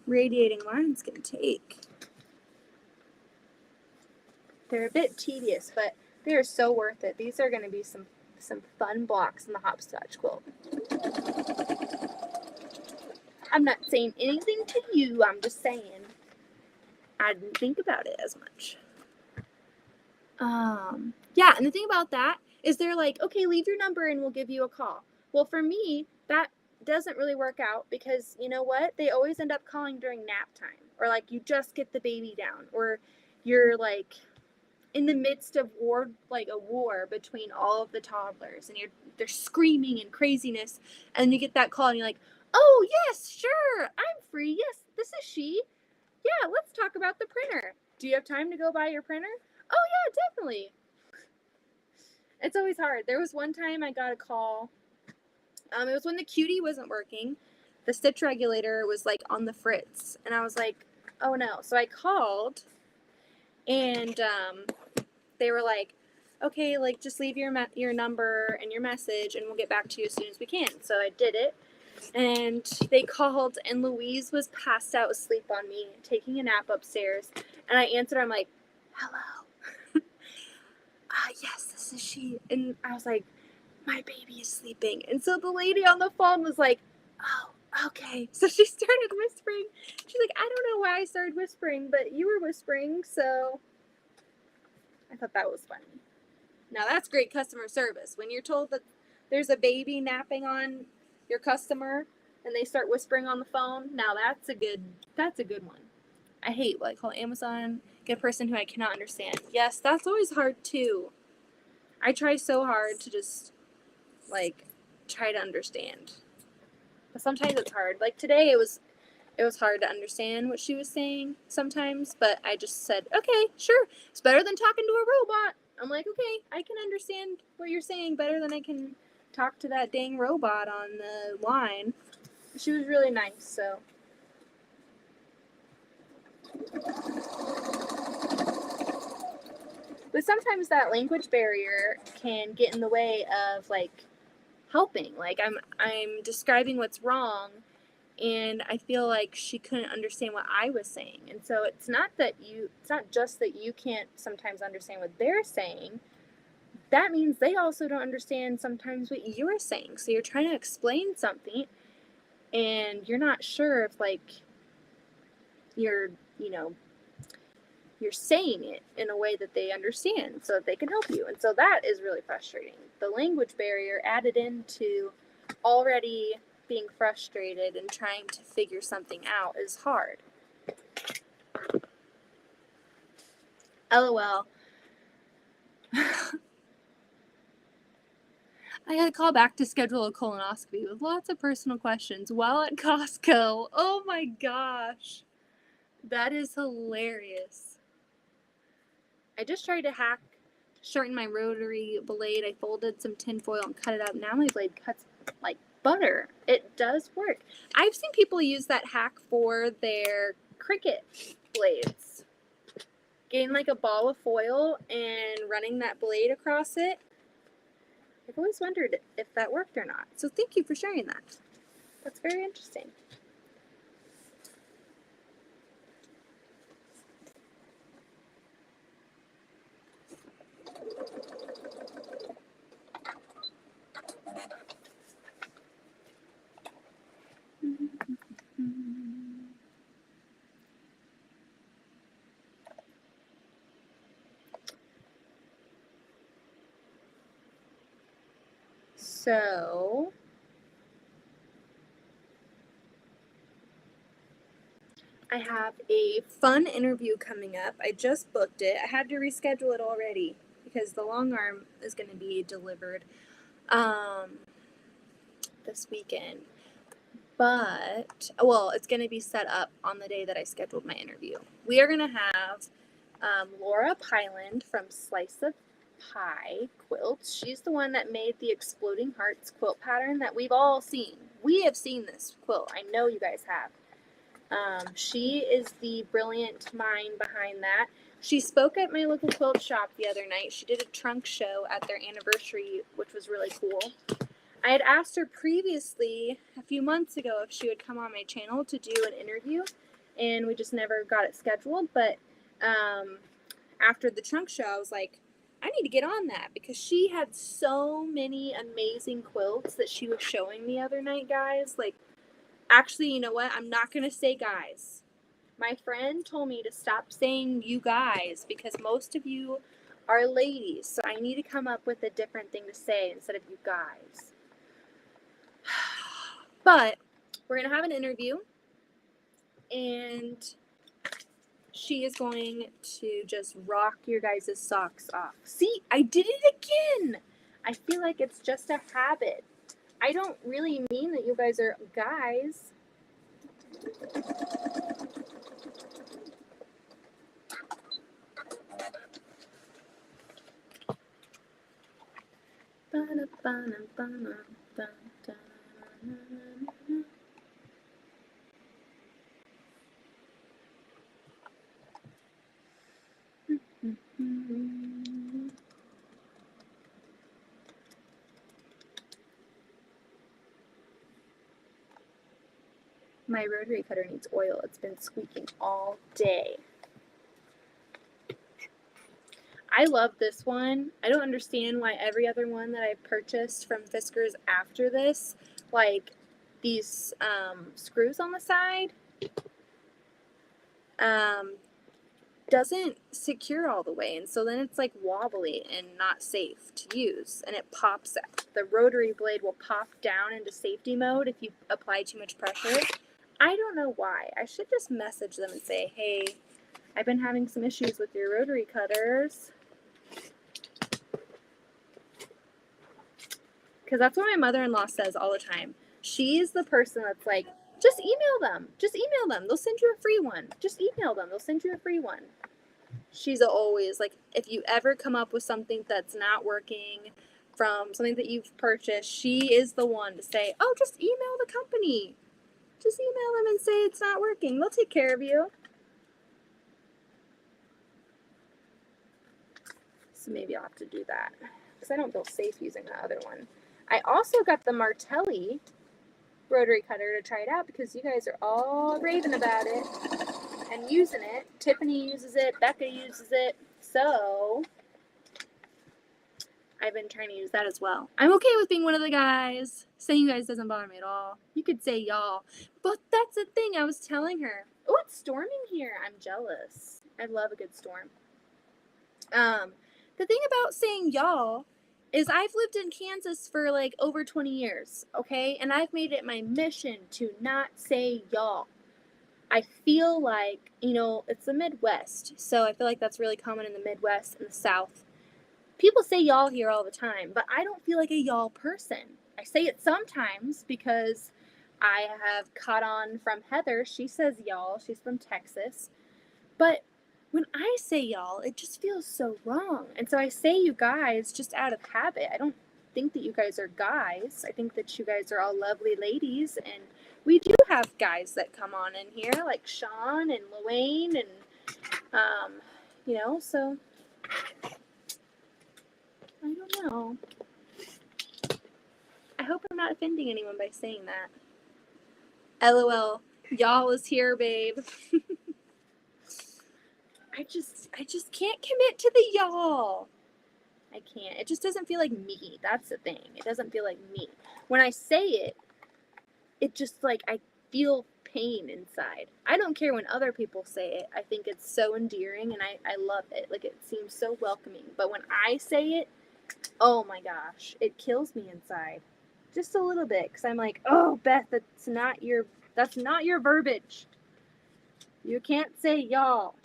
radiating lines can take. They're a bit tedious, but they are so worth it. These are going to be some fun blocks in the hopscotch quilt. I'm not saying anything to you. I'm just saying I didn't think about it as much. Yeah, and the thing about that is they're like, okay, leave your number and we'll give you a call. Well, for me, that doesn't really work out because you know what? They always end up calling during nap time, or like you just get the baby down, or you're like in the midst of war, like a war between all of the toddlers, and they're screaming and craziness, and you get that call and you're like, oh yes, sure, I'm free. Yes, this is she. Yeah, let's talk about the printer. Do you have time to go buy your printer? Oh yeah, definitely. It's always hard. There was one time I got a call. It was when the cutie wasn't working. The stitch regulator was like on the fritz, and I was like, oh no. So I called, and they were like, okay, like just leave your number and your message, and we'll get back to you as soon as we can. So I did it, and they called, and Louise was passed out asleep on me, taking a nap upstairs, and I answered. I'm like, hello. Yes, this is she. And I was like, my baby is sleeping. And so the lady on the phone was like, oh, okay. So she started whispering. She's like, I don't know why I started whispering, but you were whispering, so I thought that was funny. Now that's great customer service. When you're told that there's a baby napping on your customer and they start whispering on the phone, now that's a good one. I hate what I call Amazon Get a person who I cannot understand. Yes, that's always hard too. I try so hard to just, like, try to understand. But sometimes it's hard. Like today, it was hard to understand what she was saying sometimes, but I just said, okay, sure. It's better than talking to a robot. I'm like, okay, I can understand what you're saying better than I can talk to that dang robot on the line. She was really nice, so. But sometimes that language barrier can get in the way of, like, helping. Like, I'm describing what's wrong, and I feel like she couldn't understand what I was saying. And so it's not just that you can't sometimes understand what they're saying. That means they also don't understand sometimes what you're saying. So you're trying to explain something, and you're not sure if, like, you're saying it in a way that they understand so that they can help you. And so that is really frustrating. The language barrier added into already being frustrated and trying to figure something out is hard. LOL. I got a call back to schedule a colonoscopy with lots of personal questions while at Costco. Oh my gosh. That is hilarious. I just tried to shorten my rotary blade. I folded some tin foil and cut it up. Now my blade cuts like butter. It does work. I've seen people use that hack for their Cricut blades. Getting like a ball of foil and running that blade across it. I've always wondered if that worked or not. So thank you for sharing that. That's very interesting. So, I have a fun interview coming up. I just booked it. I had to reschedule it already because the long arm is going to be delivered this weekend. But, well, it's going to be set up on the day that I scheduled my interview. We are going to have Laura Pyland from Slice of Pie Quilts. She's the one that made the Exploding Hearts quilt pattern that we've all seen. We have seen this quilt. I know you guys have. She is the brilliant mind behind that. She spoke at my local quilt shop the other night. She did a trunk show at their anniversary, which was really cool. I had asked her previously, a few months ago, if she would come on my channel to do an interview, and we just never got it scheduled. But after the trunk show, I was like, I need to get on that because she had so many amazing quilts that she was showing the other night, guys. Like, actually, you know what? I'm not going to say guys. My friend told me to stop saying you guys because most of you are ladies. So I need to come up with a different thing to say instead of you guys. But we're going to have an interview. And she is going to just rock your guys' socks off. See, I did it again. I feel like it's just a habit. I don't really mean that you guys are guys. My rotary cutter needs oil. It's been squeaking all day. I love this one. I don't understand why every other one that I purchased from Fiskars after this, like these screws on the side, doesn't secure all the way. And so then it's like wobbly and not safe to use. And it pops out. The rotary blade will pop down into safety mode if you apply too much pressure. I don't know why. I should just message them and say, hey, I've been having some issues with your rotary cutters. Because that's what my mother-in-law says all the time. She's the person that's like, just email them. Just email them. They'll send you a free one. Just email them. They'll send you a free one. She's always like, if you ever come up with something that's not working from something that you've purchased, she is the one to say, oh, just email the company. Just email them and say it's not working. They'll take care of you. So maybe I'll have to do that because I don't feel safe using the other one. I also got the Martelli rotary cutter to try it out because you guys are all raving about it and using it. Tiffany uses it, Becca uses it, so I've been trying to use that as well. I'm okay with being one of the guys. Saying you guys doesn't bother me at all. You could say y'all, but that's the thing I was telling her. Oh, it's storming here. I'm jealous. I love a good storm. The thing about saying y'all is I've lived in Kansas for like over 20 years, okay? And I've made it my mission to not say y'all. I feel like, you know, it's the Midwest, so I feel like that's really common in the Midwest and the South. People say y'all here all the time, but I don't feel like a y'all person. I say it sometimes because I have caught on from Heather. She says y'all. She's from Texas. But when I say y'all, it just feels so wrong. And so I say you guys just out of habit. I don't think that you guys are guys. I think that you guys are all lovely ladies. And we do have guys that come on in here, like Sean and Luane and, you know, so I don't know. I hope I'm not offending anyone by saying that. LOL. Y'all is here, babe. I just can't commit to the y'all. I can't. It just doesn't feel like me. That's the thing. It doesn't feel like me. When I say it, it just like I feel pain inside. I don't care when other people say it. I think it's so endearing and I love it. Like it seems so welcoming. But when I say it, oh my gosh, it kills me inside. Just a little bit. Because I'm like, oh, Beth, that's not your verbiage. You can't say y'all.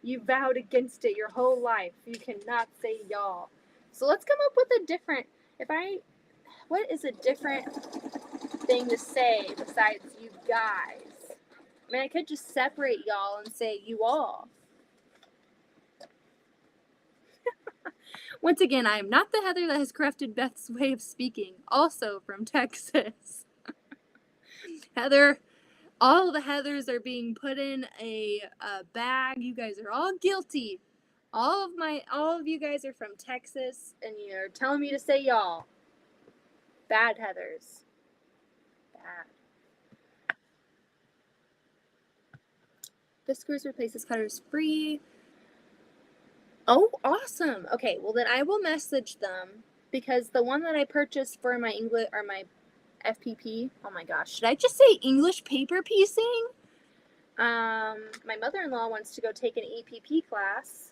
You vowed against it your whole life. You cannot say y'all. So let's come up with a different, what is a different thing to say besides you guys? I mean, I could just separate y'all and say you all. Once again, I am not the Heather that has corrupted Beth's way of speaking, also from Texas. Heather, all the Heathers are being put in a bag. You guys are all guilty. All of you guys are from Texas, and you're telling me to say y'all. Bad Heathers. Bad. This screws replaces cutters free. Oh, awesome. Okay, well then I will message them because the one that I purchased for my English or my FPP. Oh my gosh, should I just say English paper piecing? My mother-in-law wants to go take an EPP class.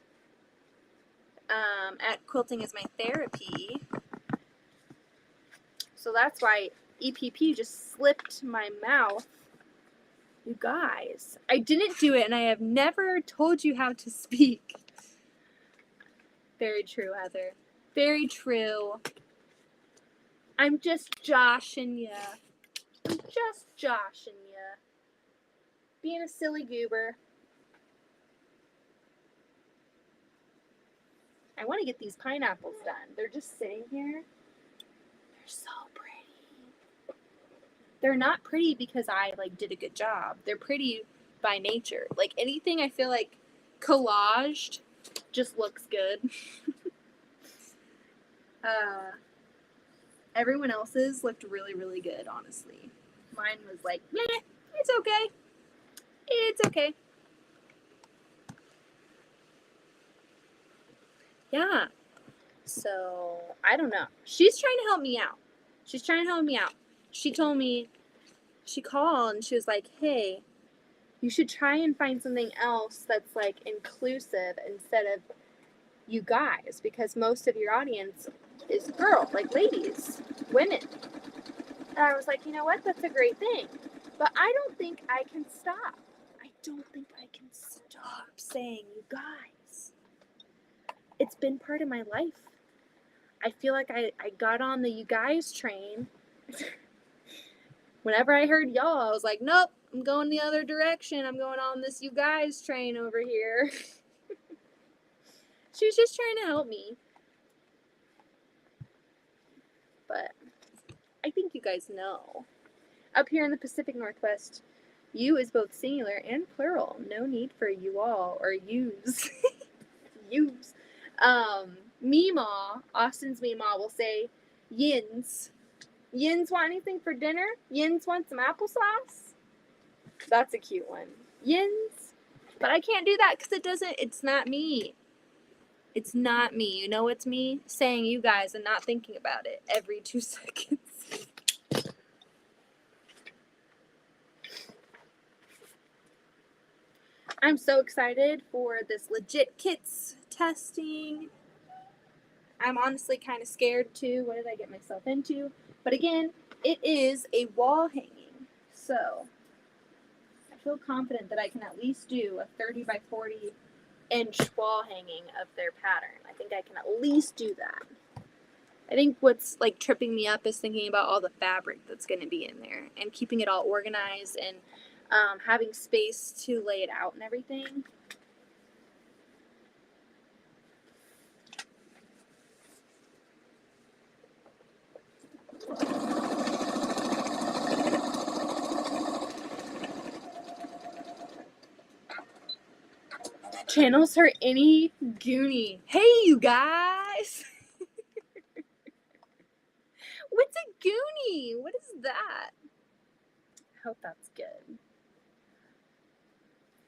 At Quilting is My Therapy. So that's why EPP just slipped my mouth. You guys, I didn't do it and I have never told you how to speak. Very true, Heather. Very true. I'm just joshing ya. I'm just joshing ya. Being a silly goober. I want to get these pineapples done. They're just sitting here. They're so pretty. They're not pretty because I did a good job. They're pretty by nature. Like anything I feel like collaged just looks good. Everyone else's looked really, really good, honestly. Mine was like, meh, it's okay. It's okay. Yeah. So, I don't know. She's trying to help me out. She told me, she called and she was like, hey, you should try and find something else that's inclusive instead of you guys, because most of your audience is girls, ladies, women. And I was like, you know what? That's a great thing. But I don't think I can stop. saying you guys. It's been part of my life. I feel like I got on the you guys train. Whenever I heard y'all, I was like, nope, I'm going the other direction. I'm going on this you guys train over here. She was just trying to help me. But I think you guys know. Up here in the Pacific Northwest, you is both singular and plural. No need for you all or yous. Yous. Meemaw, Austin's Meemaw will say yins. Yins want anything for dinner? Yins want some applesauce? That's a cute one. Yins. But I can't do that because it's not me. It's not me. You know it's me? Saying you guys and not thinking about it every 2 seconds. I'm so excited for this legit kits testing. I'm honestly kind of scared too. What did I get myself into? But again, it is a wall hanging. So I feel confident that I can at least do a 30 by 40 inch wall hanging of their pattern. I think I can at least do that. I think what's like tripping me up is thinking about all the fabric that's going to be in there and keeping it all organized and having space to lay it out and everything. Channels her any goonie. Hey, you guys! What's a goonie? What is that? I hope that's good.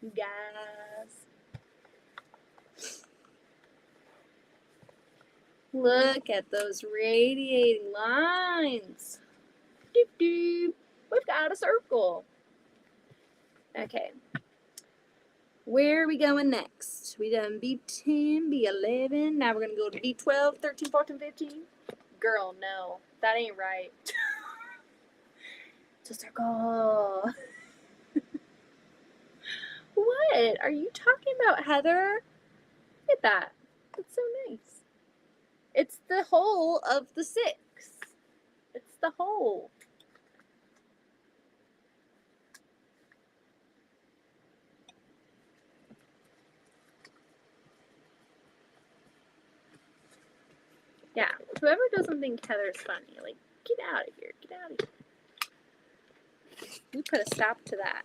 You guys. Look at those radiating lines. Doop doop. We've got a circle. Okay. Where are we going next? We done B10, B11. Now we're going to go to B12, 13, 14, 15. Girl, no. That ain't right. It's a circle. What are you talking about, Heather? Look at that. That's so nice. It's the whole of the 6. It's the whole. Yeah, whoever doesn't think Heather's funny, like, get out of here. Get out of here. We put a stop to that.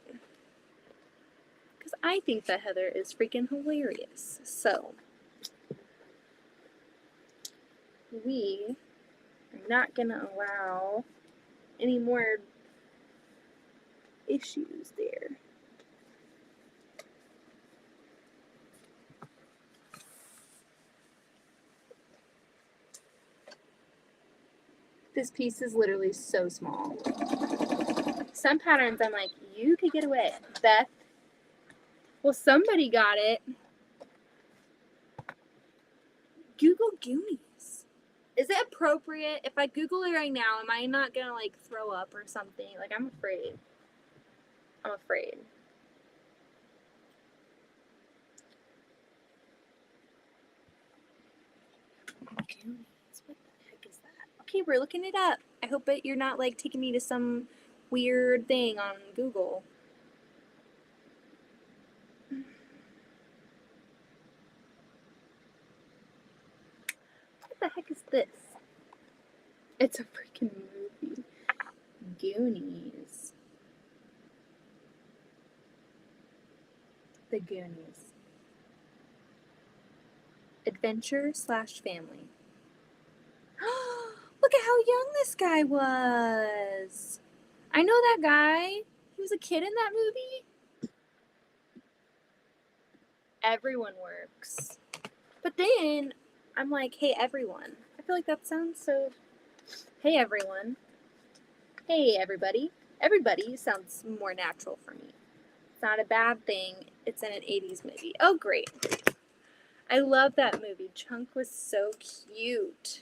Because I think that Heather is freaking hilarious. So, we are not going to allow any more issues there. This piece is literally so small. Some patterns I'm like, you could get away. Beth, well, somebody got it. Google Goonies. Is it appropriate? If I Google it right now, am I not going to, like, throw up or something? Like, I'm afraid. I'm afraid. Goonies. What the heck is that? Okay, we're looking it up. I hope that you're not, like, taking me to some weird thing on Google. What the heck is this? It's a freaking movie. Goonies. The Goonies. Adventure / family. Look at how young this guy was. I know that guy. He was a kid in that movie. Everyone works. But then I'm like, hey, everyone. I feel like that sounds so. Hey, everyone. Hey, everybody. Everybody sounds more natural for me. It's not a bad thing. It's in an 80s movie. Oh, great. I love that movie. Chunk was so cute.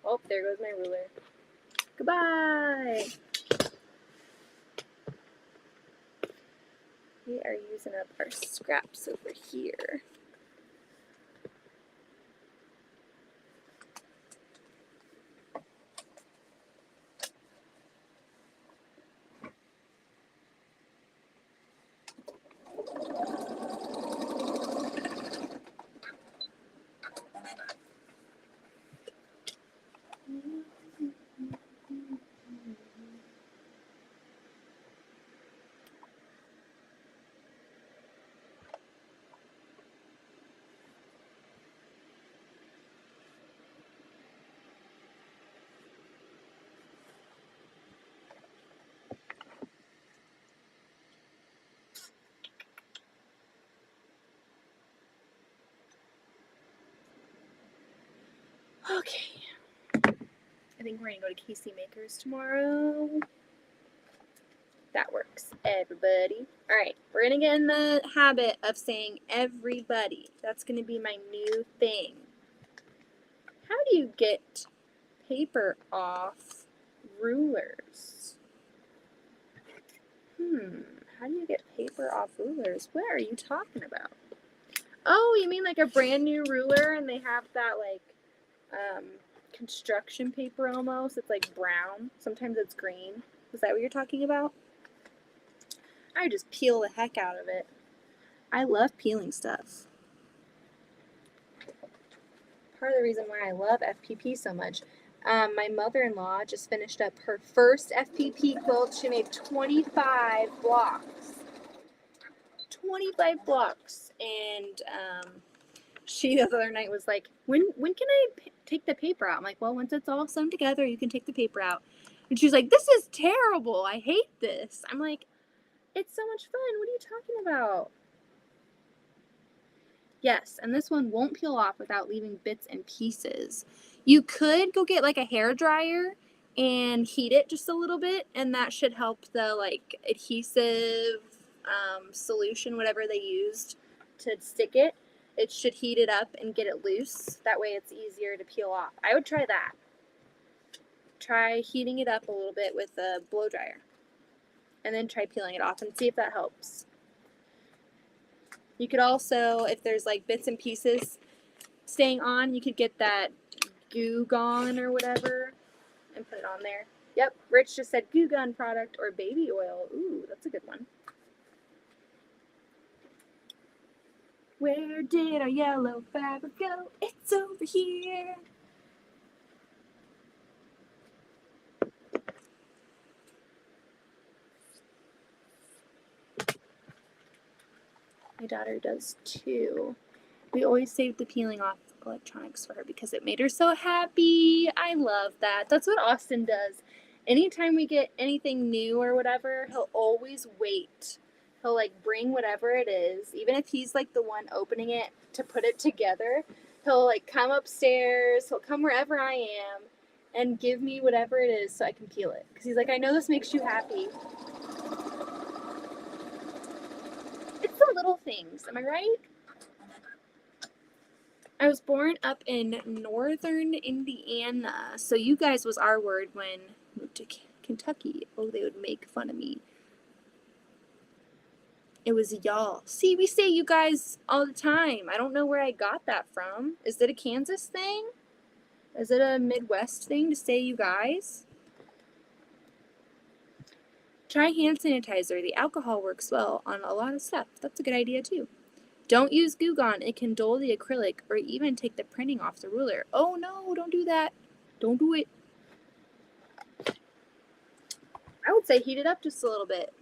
Oh, there goes my ruler. Goodbye. We are using up our scraps over here. Okay. I think we're gonna go to Casey Makers tomorrow. That works, everybody. All right, we're gonna get in the habit of saying everybody. That's gonna be my new thing. How do you get paper off rulers? How do you get paper off rulers? What are you talking about? Oh, you mean like a brand new ruler and they have that like construction paper almost? It's like brown. Sometimes it's green. Is that what you're talking about? I would just peel the heck out of it. I love peeling stuff. Part of the reason why I love FPP so much. My mother-in-law just finished up her first FPP quilt. She made 25 blocks. 25 blocks. And she the other night was like, when can I take the paper out? I'm like, well, once it's all sewn together, you can take the paper out. And she's like, this is terrible. I hate this. I'm like, it's so much fun. What are you talking about? Yes, and this one won't peel off without leaving bits and pieces. You could go get like a hair dryer and heat it just a little bit, and that should help the like adhesive solution, whatever they used to stick it. It should heat it up and get it loose. That way it's easier to peel off. I would try that. Try heating it up a little bit with a blow dryer. And then try peeling it off and see if that helps. You could also, if there's like bits and pieces staying on, you could get that Goo Gone or whatever and put it on there. Yep, Rich just said Goo Gone product or baby oil. Ooh, that's a good one. Where did our yellow fabric go? It's over here. My daughter does too. We always save the peeling off electronics for her because it made her so happy. I love that. That's what Austin does. Anytime we get anything new or whatever, he'll always wait. He'll like bring whatever it is, even if he's like the one opening it to put it together. He'll like come upstairs, he'll come wherever I am and give me whatever it is so I can peel it. Because he's like, I know this makes you happy. It's the little things, am I right? I was born up in northern Indiana, so you guys was our word when I moved to Kentucky. Oh, they would make fun of me. It was y'all. See, we say you guys all the time. I don't know where I got that from. Is it a Kansas thing? Is it a Midwest thing to say you guys? Try hand sanitizer. The alcohol works well on a lot of stuff. That's a good idea too. Don't use Goo Gone. It can dull the acrylic or even take the printing off the ruler. Oh no, don't do that. Don't do it. I would say heat it up just a little bit.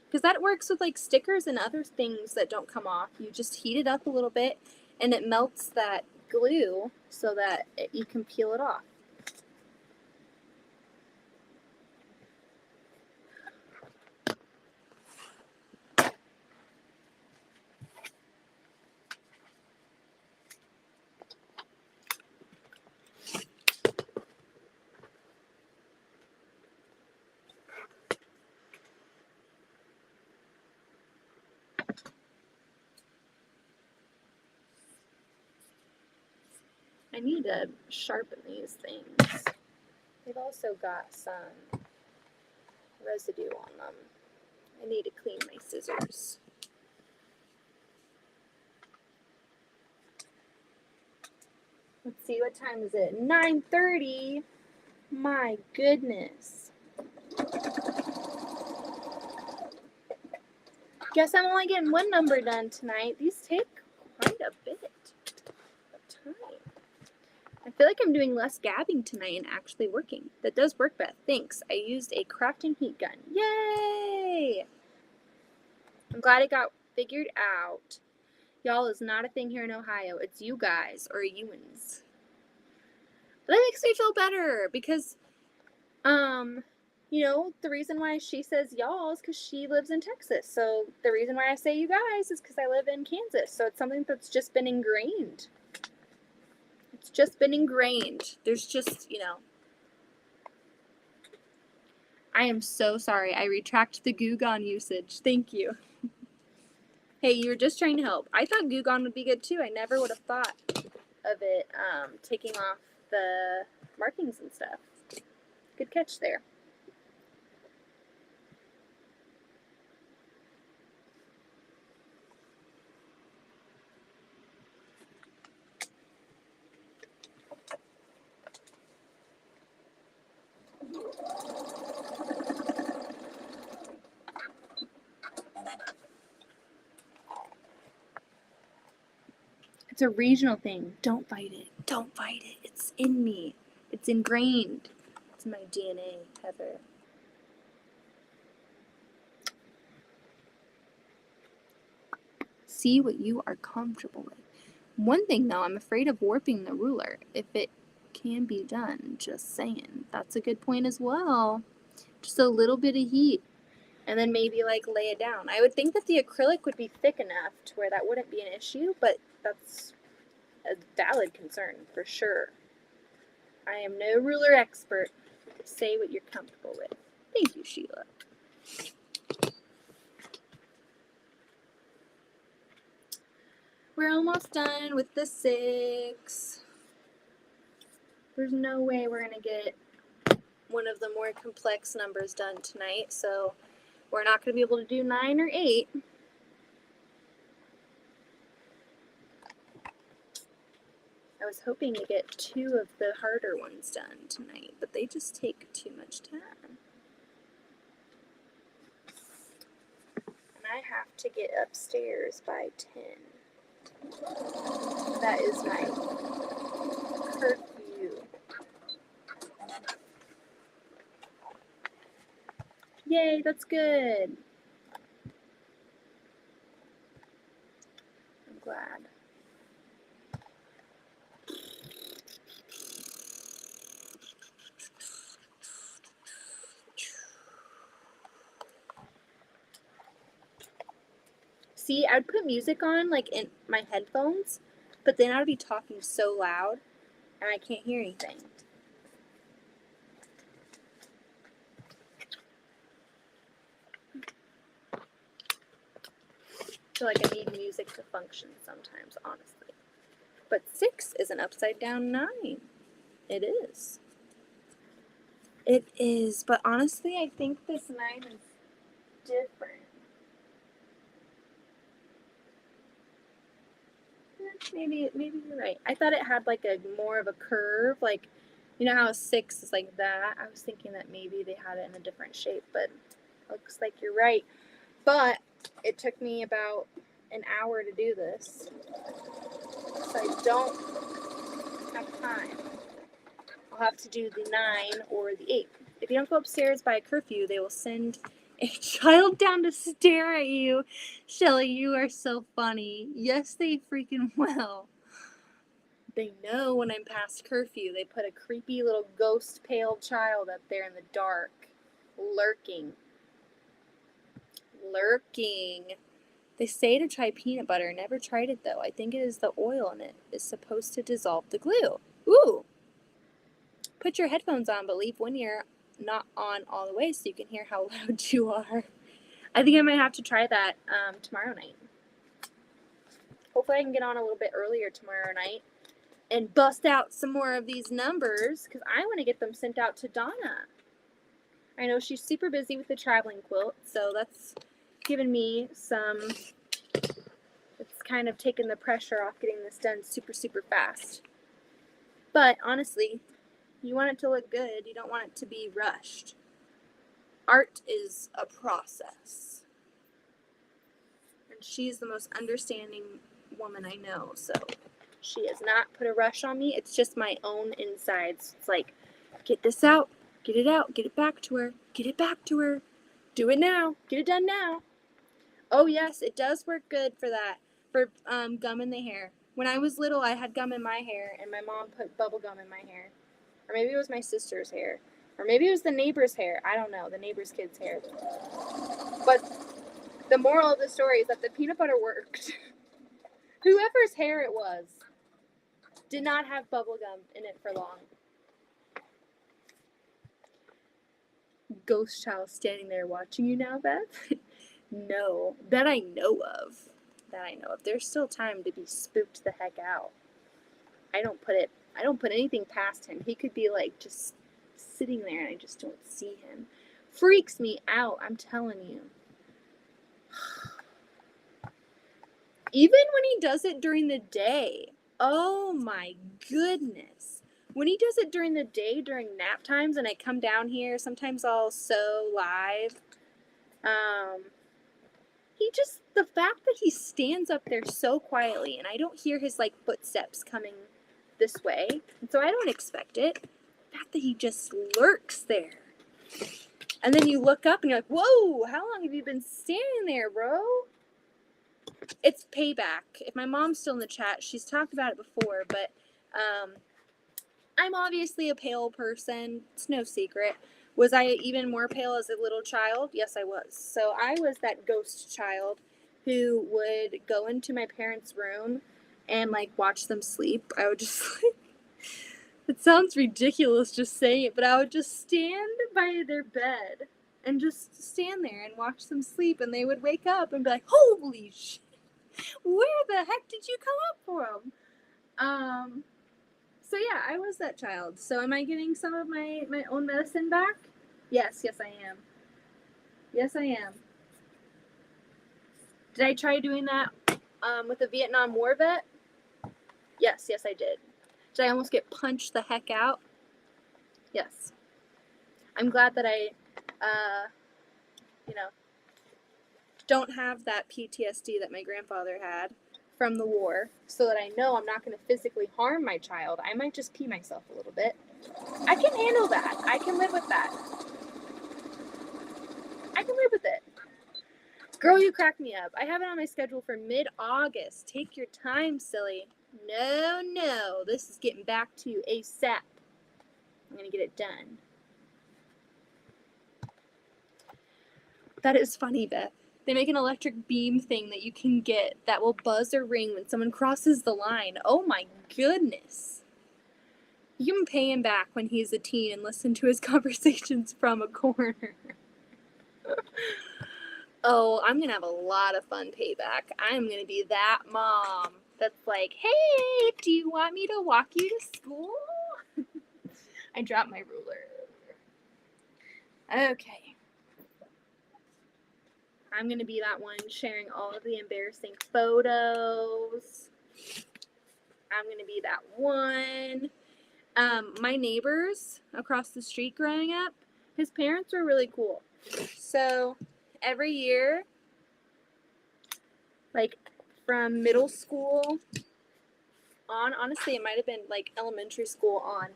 Because that works with like stickers and other things that don't come off. You just heat it up a little bit and it melts that glue so that you can peel it off. I need to sharpen these things. They've also got some residue on them. I need to clean my scissors. Let's see, what time is it? 9:30. My goodness. Guess I'm only getting one number done tonight. These take quite a bit of time. I feel like I'm doing less gabbing tonight and actually working. That does work, Beth. Thanks. I used a crafting heat gun. Yay! I'm glad it got figured out. Y'all is not a thing here in Ohio. It's you guys or youans. But that makes me feel better because, you know, the reason why she says y'all is because she lives in Texas. So the reason why I say you guys is because I live in Kansas. So it's something that's just been ingrained. It's just been ingrained. There's just, you know. I am so sorry. I retract the Goo Gone usage. Thank you. Hey, you were just trying to help. I thought Goo Gone would be good too. I never would have thought of it taking off the markings and stuff. Good catch there. It's a regional thing. Don't fight it. Don't fight it. It's in me. It's ingrained. It's in my DNA, Heather. See what you are comfortable with. One thing though, I'm afraid of warping the ruler. If it can be done, just saying. That's a good point as well. Just a little bit of heat. And then maybe like lay it down. I would think that the acrylic would be thick enough to where that wouldn't be an issue, but that's a valid concern for sure. I am no ruler expert. Say what you're comfortable with. Thank you, Sheila. We're almost done with the 6. There's no way we're going to get one of the more complex numbers done tonight, so we're not going to be able to do 9 or 8. I was hoping to get 2 of the harder ones done tonight, but they just take too much time. And I have to get upstairs by 10. That is my curfew. Yay, that's good. I'm glad. See, I'd put music on like in my headphones, but then I'd be talking so loud and I can't hear anything. I feel like I need music to function sometimes, honestly. But 6 is an upside down 9. It is. It is, but honestly, I think this 9 is different. Maybe you're right. I thought it had like a more of a curve, like you know how a 6 is like that. I was thinking that maybe they had it in a different shape, but looks like you're right. But it took me about an hour to do this, so I don't have time. I'll have to do the 9 or the 8. If you don't go upstairs by curfew, they will send a child down to stare at you. Shelly, you are so funny. Yes, they freaking will. They know when I'm past curfew. They put a creepy little ghost pale child up there in the dark, lurking. They say to try peanut butter. Never tried it though. I think it is the oil in it is supposed to dissolve the glue. Ooh. Put your headphones on, but leave one ear not on all the way so you can hear how loud you are. I think I might have to try that tomorrow night. Hopefully I can get on a little bit earlier tomorrow night and bust out some more of these numbers because I want to get them sent out to Donna. I know she's super busy with the traveling quilt, so that's given me some, it's kind of taken the pressure off getting this done super, super fast. But honestly, you want it to look good. You don't want it to be rushed. Art is a process. And she's the most understanding woman I know, so she has not put a rush on me. It's just my own insides. It's like, get this out, get it out, get it back to her, get it back to her. Do it now, get it done now. Oh yes, it does work good for that, for gum in the hair. When I was little, I had gum in my hair, and my mom put bubble gum in my hair. Or maybe it was my sister's hair. Or maybe it was the neighbor's hair. I don't know, the neighbor's kid's hair. But the moral of the story is that the peanut butter worked. Whoever's hair it was did not have bubble gum in it for long. Ghost child standing there watching you now, Beth? No. That I know of. There's still time to be spooked the heck out. I don't put anything past him. He could be like just sitting there and I just don't see him. Freaks me out, I'm telling you. Even when he does it during the day. Oh my goodness. When he does it during the day, during nap times, and I come down here, sometimes I'll sew live. The fact that he stands up there so quietly, and I don't hear his like footsteps coming this way, and so I don't expect it. The fact that he just lurks there. And then you look up and you're like, whoa, how long have you been standing there, bro? It's payback. If my mom's still in the chat, she's talked about it before, but I'm obviously a pale person. It's no secret. Was I even more pale as a little child? Yes, I was. So I was that ghost child who would go into my parents' room and like watch them sleep. I would just like, it sounds ridiculous just saying it, but I would just stand by their bed and just stand there and watch them sleep, and they would wake up and be like, holy shit, where the heck did you come up from? So yeah, I was that child. So am I getting some of my own medicine back? Yes, I am. Yes, I am. Did I try doing that with a Vietnam War vet? Yes, I did. Did I almost get punched the heck out? Yes. I'm glad that I, don't have that PTSD that my grandfather had from the war, so that I know I'm not going to physically harm my child. I might just pee myself a little bit. I can handle that. I can live with that. I can live with it. Girl, you crack me up. I have it on my schedule for mid-August. Take your time, silly. No. This is getting back to you ASAP. I'm going to get it done. That is funny, Beth. They make an electric beam thing that you can get that will buzz or ring when someone crosses the line. Oh my goodness. You can pay him back when he's a teen and listen to his conversations from a corner. Oh, I'm going to have a lot of fun payback. I'm going to be that mom that's like, hey, do you want me to walk you to school? I dropped my ruler. Okay. I'm going to be that one sharing all of the embarrassing photos. I'm going to be that one. My neighbors across the street growing up, his parents were really cool. So every year, like from middle school on, honestly, it might have been like elementary school on,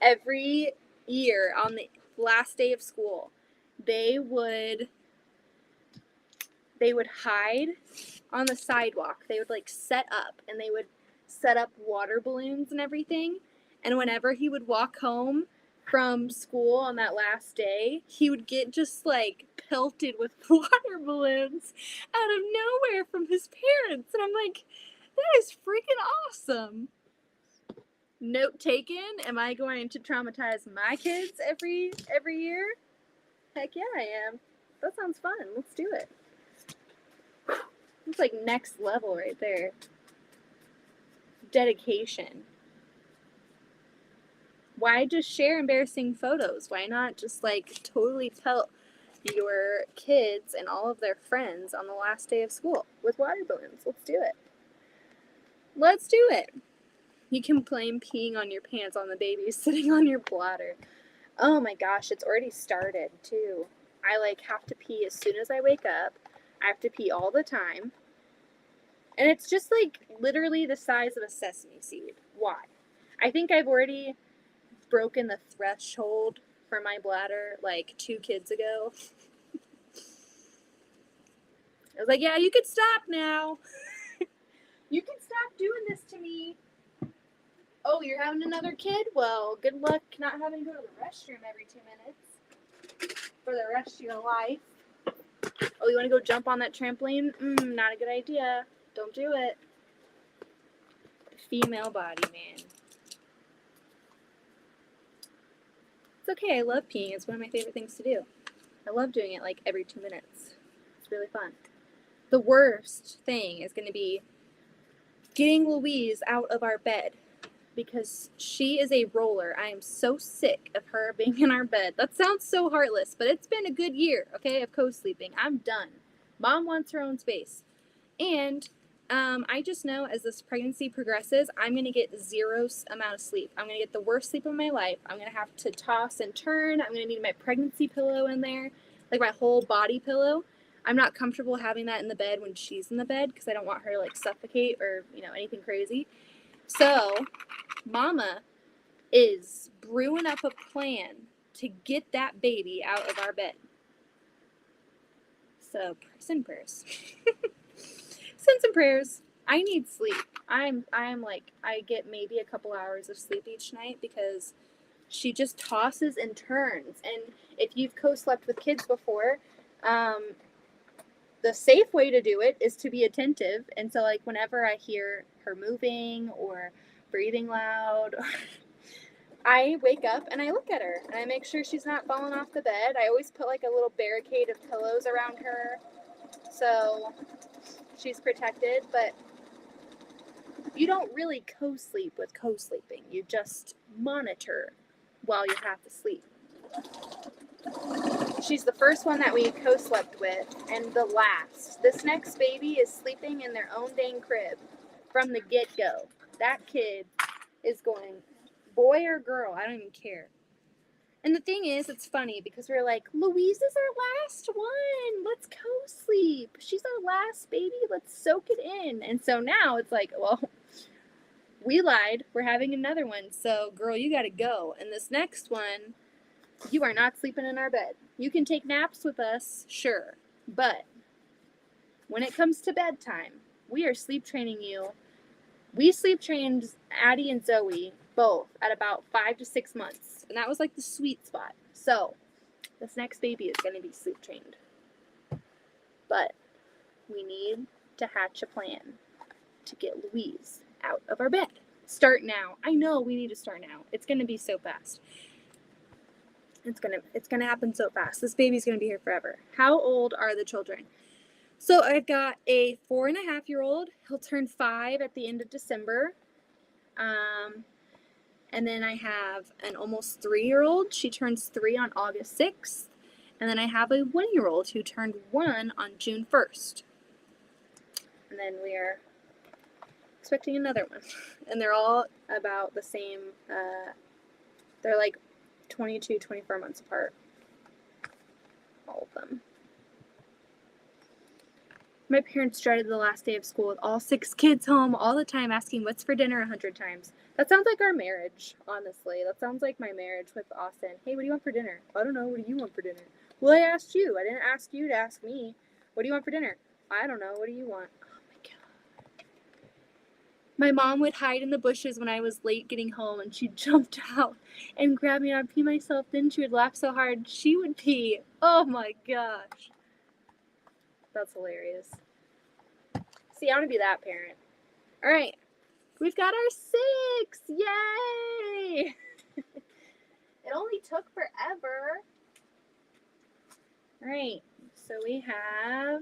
every year on the last day of school, they would hide on the sidewalk. They would like set up, and they would set up water balloons and everything. And whenever he would walk home from school on that last day, he would get just like pelted with water balloons out of nowhere from his parents. And I'm like, that is freaking awesome. Note taken. Am I going to traumatize my kids every year? Heck yeah, I am. That sounds fun. Let's do it. It's like next level right there. Dedication. Why just share embarrassing photos? Why not just like totally tell your kids and all of their friends on the last day of school with water balloons. Let's do it. Let's do it. You can blame peeing on your pants on the baby sitting on your bladder. Oh my gosh, it's already started too. I like have to pee as soon as I wake up. I have to pee all the time. And it's just like literally the size of a sesame seed. Why? I think I've already broken the threshold for my bladder like 2 kids ago. I was like, yeah, you can stop now. You can stop doing this to me. Oh, you're having another kid? Well, good luck not having to go to the restroom every 2 minutes for the rest of your life. Oh, you want to go jump on that trampoline? Not a good idea. Don't do it. Female body, man. It's okay. I love peeing. It's one of my favorite things to do. I love doing it like every 2 minutes. It's really fun. The worst thing is going to be getting Louise out of our bed because she is a roller. I am so sick of her being in our bed. That sounds so heartless, but it's been a good year, okay, of co-sleeping. I'm done. Mom wants her own space. And I just know as this pregnancy progresses, I'm going to get zero amount of sleep. I'm going to get the worst sleep of my life. I'm going to have to toss and turn. I'm going to need my pregnancy pillow in there, like my whole body pillow. I'm not comfortable having that in the bed when she's in the bed because I don't want her to like suffocate or, anything crazy. So Mama is brewing up a plan to get that baby out of our bed. So send prayers. Send some prayers. I need sleep. I'm like, I get maybe a couple hours of sleep each night because she just tosses and turns. And if you've co-slept with kids before, the safe way to do it is to be attentive. And so like whenever I hear her moving or breathing loud, I wake up and I look at her and I make sure she's not falling off the bed. I always put like a little barricade of pillows around her so she's protected, but you don't really co-sleep with co-sleeping. You just monitor while you're half asleep. She's the first one that we co-slept with and the last. This next baby is sleeping in their own dang crib from the get-go. That kid is going, boy or girl, I don't even care. And the thing is, it's funny because we're like, Louise is our last one. Let's co-sleep. She's our last baby. Let's soak it in. And so now it's like, well, we lied. We're having another one. So, girl, you got to go. And this next one, you are not sleeping in our bed. You can take naps with us, sure. But when it comes to bedtime, we are sleep training you. We sleep trained Addie and Zoe both at about 5 to 6 months. And that was like the sweet spot. So this next baby is going to be sleep trained. But we need to hatch a plan to get Louise out of our bed. Start now. I know we need to start now. It's going to be so fast. It's going to happen so fast. This baby's going to be here forever. How old are the children? So I've got a 4.5-year-old. He'll turn 5 at the end of December. And then I have an almost 3-year-old. She turns 3 on August 6th. And then I have a 1-year-old who turned 1 on June 1st. And then we are expecting another one. And they're all about the same. They're like 22, 24 months apart. All of them. My parents dreaded the last day of school with all 6 kids home all the time asking what's for dinner 100 times. That sounds like our marriage, honestly. That sounds like my marriage with Austin. Hey, what do you want for dinner? I don't know. What do you want for dinner? Well, I asked you. I didn't ask you to ask me. What do you want for dinner? I don't know. What do you want? Oh my God. My mom would hide in the bushes when I was late getting home and she'd jump out and grab me and I'd pee myself. Then she would laugh so hard she would pee. Oh my gosh. That's hilarious. See, I want to be that parent. All right. We've got our 6. Yay! It only took forever. All right. So we have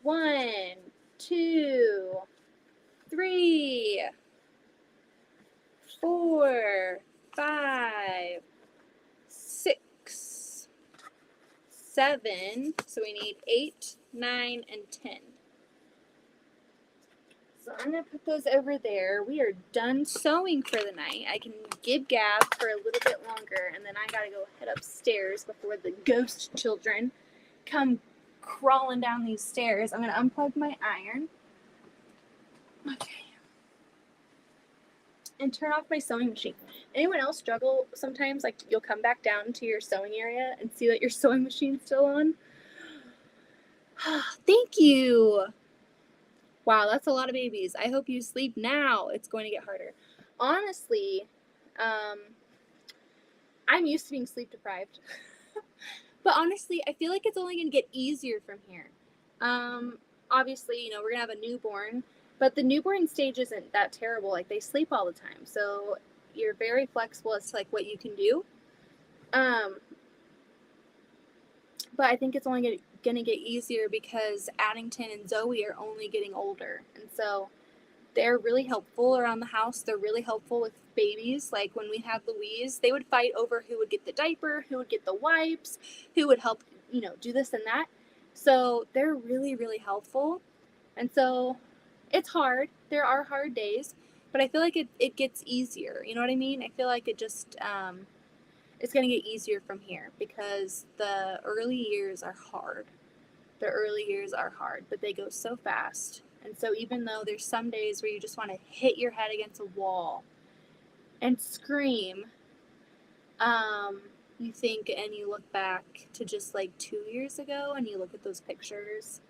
1, 2, 3, 4, 5, 6. 7. So we need 8, 9, and 10. So I'm going to put those over there. We are done sewing for the night. I can give gab for a little bit longer, and then I got to go head upstairs before the ghost children come crawling down these stairs. I'm going to unplug my iron. Okay. And turn off my sewing machine. Anyone else struggle sometimes? Like, you'll come back down to your sewing area and see that your sewing machine's still on? Thank you. Wow, that's a lot of babies. I hope you sleep now. It's going to get harder. Honestly, I'm used to being sleep deprived. But honestly, I feel like it's only going to get easier from here. Obviously, we're going to have a newborn, but the newborn stage isn't that terrible. Like, they sleep all the time. So you're very flexible as to, like, what you can do. But I think it's only going to get easier because Addington and Zoe are only getting older. And so they're really helpful around the house. They're really helpful with babies. Like when we had Louise, they would fight over who would get the diaper, who would get the wipes, who would help, do this and that. So they're really, really helpful. And so it's hard. There are hard days, but I feel like it gets easier. You know what I mean? I feel like it just, it's going to get easier from here because the early years are hard. The early years are hard, but they go so fast. And so even though there's some days where you just want to hit your head against a wall and scream, you think and you look back to just like 2 years ago and you look at those pictures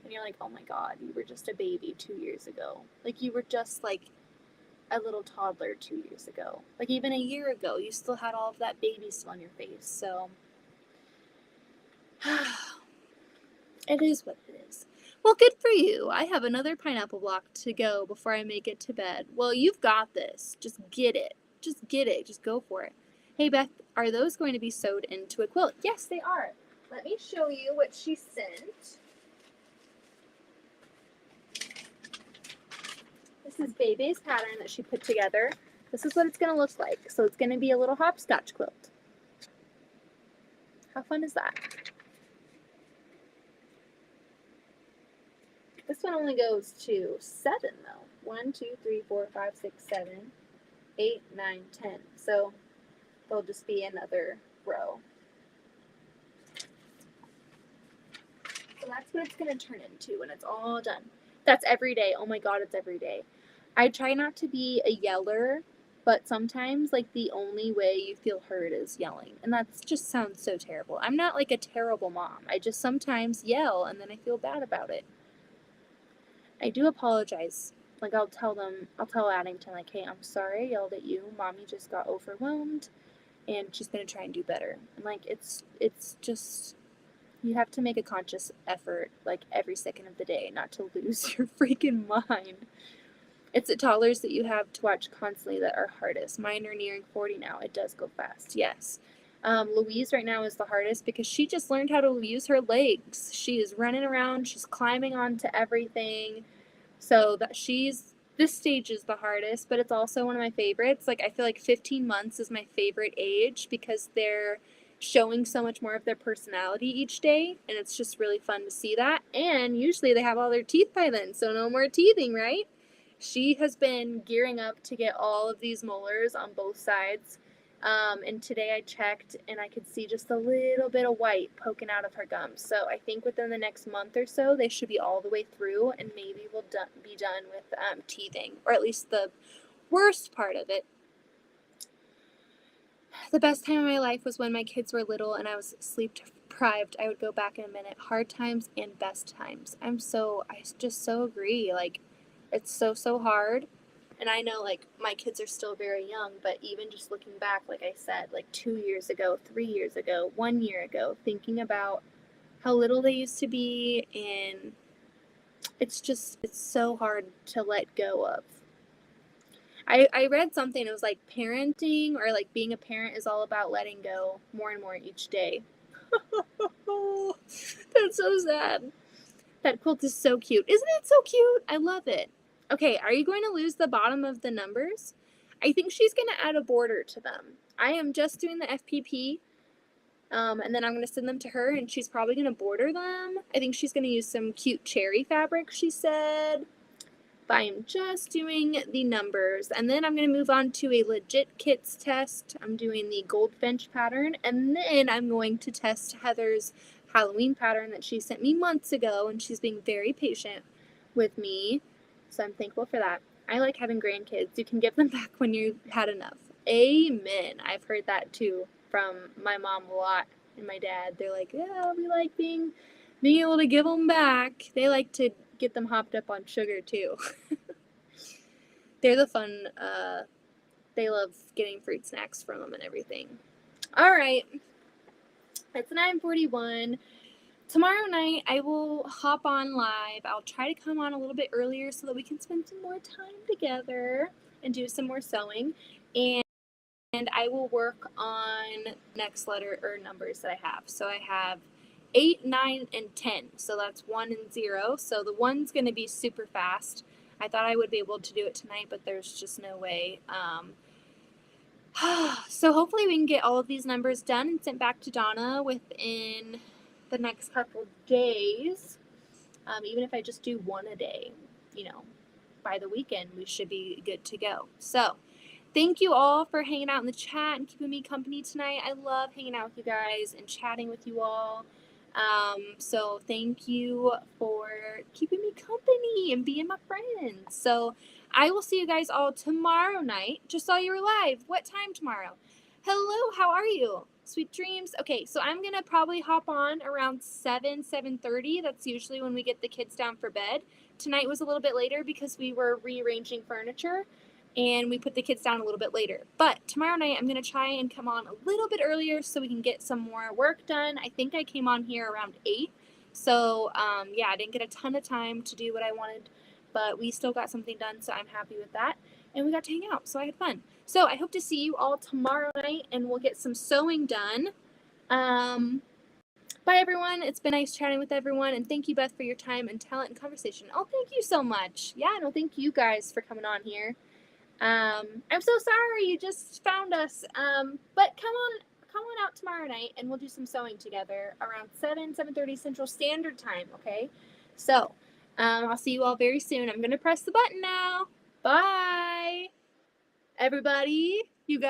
and you're like, oh my God, you were just a baby 2 years ago. Like you were just like a little toddler 2 years ago. Like even a year ago, you still had all of that baby still on your face. So it is what it is. Well, good for you. I have another pineapple block to go before I make it to bed. Well, you've got this. Just get it. Just get it. Just go for it. Hey, Beth, are those going to be sewed into a quilt? Yes, they are. Let me show you what she sent. This is Bebe's pattern that she put together. This is what it's going to look like. So it's going to be a little hopscotch quilt. How fun is that? This one only goes to 7 though. 1, 2, 3, 4, 5, 6, 7, 8, 9, 10. So there'll just be another row. So that's what it's going to turn into when it's all done. That's every day. Oh my God, it's every day. I try not to be a yeller, but sometimes like the only way you feel heard is yelling. And that just sounds so terrible. I'm not like a terrible mom. I just sometimes yell and then I feel bad about it. I do apologize. Like I'll tell Addington like, hey, I'm sorry I yelled at you. Mommy just got overwhelmed and she's going to try and do better. And like, it's just, you have to make a conscious effort like every second of the day not to lose your freaking mind. It's the toddlers that you have to watch constantly that are hardest. Mine are nearing 40 now. It does go fast, yes. Louise right now is the hardest because she just learned how to use her legs. She is running around. She's climbing onto everything. So this stage is the hardest, but it's also one of my favorites. Like I feel like 15 months is my favorite age because they're showing so much more of their personality each day, and it's just really fun to see that. And usually they have all their teeth by then, so no more teething, right? She has been gearing up to get all of these molars on both sides. And today I checked and I could see just a little bit of white poking out of her gums. So I think within the next month or so, they should be all the way through and maybe we'll be done with teething, or at least the worst part of it. The best time of my life was when my kids were little and I was sleep deprived. I would go back in a minute. Hard times and best times. I just so agree. Like, it's so hard. And I know, like, my kids are still very young, but even just looking back, like I said, like 2 years ago, 3 years ago, 1 year ago, thinking about how little they used to be, and it's so hard to let go of. I read something, it was like parenting or like being a parent is all about letting go more and more each day. That's so sad. That quilt is so cute. Isn't it so cute? I love it. Okay, are you going to lose the bottom of the numbers? I think she's going to add a border to them. I am just doing the FPP. And then I'm going to send them to her, and she's probably going to border them. I think she's going to use some cute cherry fabric, she said. But I'm just doing the numbers. And then I'm going to move on to a legit kits test. I'm doing the goldfinch pattern. And then I'm going to test Heather's Halloween pattern that she sent me months ago. And she's being very patient with me. So I'm thankful for that. I like having grandkids. You can give them back when you've had enough. Amen. I've heard that too from my mom a lot and my dad. They're like, yeah, we like being able to give them back. They like to get them hopped up on sugar too. They're the fun, they love getting fruit snacks from them and everything. All right, it's 9:41. Tomorrow night I will hop on live. I'll try to come on a little bit earlier so that we can spend some more time together and do some more sewing. And I will work on next letter or numbers that I have. So I have 8, 9, and 10. So that's 1 and 0. So the 1's going to be super fast. I thought I would be able to do it tonight, but there's just no way. So hopefully we can get all of these numbers done and sent back to Donna within the next couple days. Even if I just do one a day, by the weekend, we should be good to go. So thank you all for hanging out in the chat and keeping me company tonight. I love hanging out with you guys and chatting with you all. So thank you for keeping me company and being my friends. So I will see you guys all tomorrow night. Just saw you were live. What time tomorrow? Hello, how are you? Sweet dreams. Okay, so I'm going to probably hop on around 7:30. That's usually when we get the kids down for bed. Tonight was a little bit later because we were rearranging furniture and we put the kids down a little bit later. But tomorrow night I'm going to try and come on a little bit earlier so we can get some more work done. I think I came on here around 8. So, yeah, I didn't get a ton of time to do what I wanted, but we still got something done, so I'm happy with that. And we got to hang out, so I had fun. So I hope to see you all tomorrow night, and we'll get some sewing done. Bye, everyone. It's been nice chatting with everyone, and thank you, Beth, for your time and talent and conversation. Oh, thank you so much. Yeah, no, thank you guys for coming on here. I'm so sorry you just found us. But come on out tomorrow night and we'll do some sewing together around 7:30 Central Standard Time, okay? So, I'll see you all very soon. I'm going to press the button now. Bye, everybody.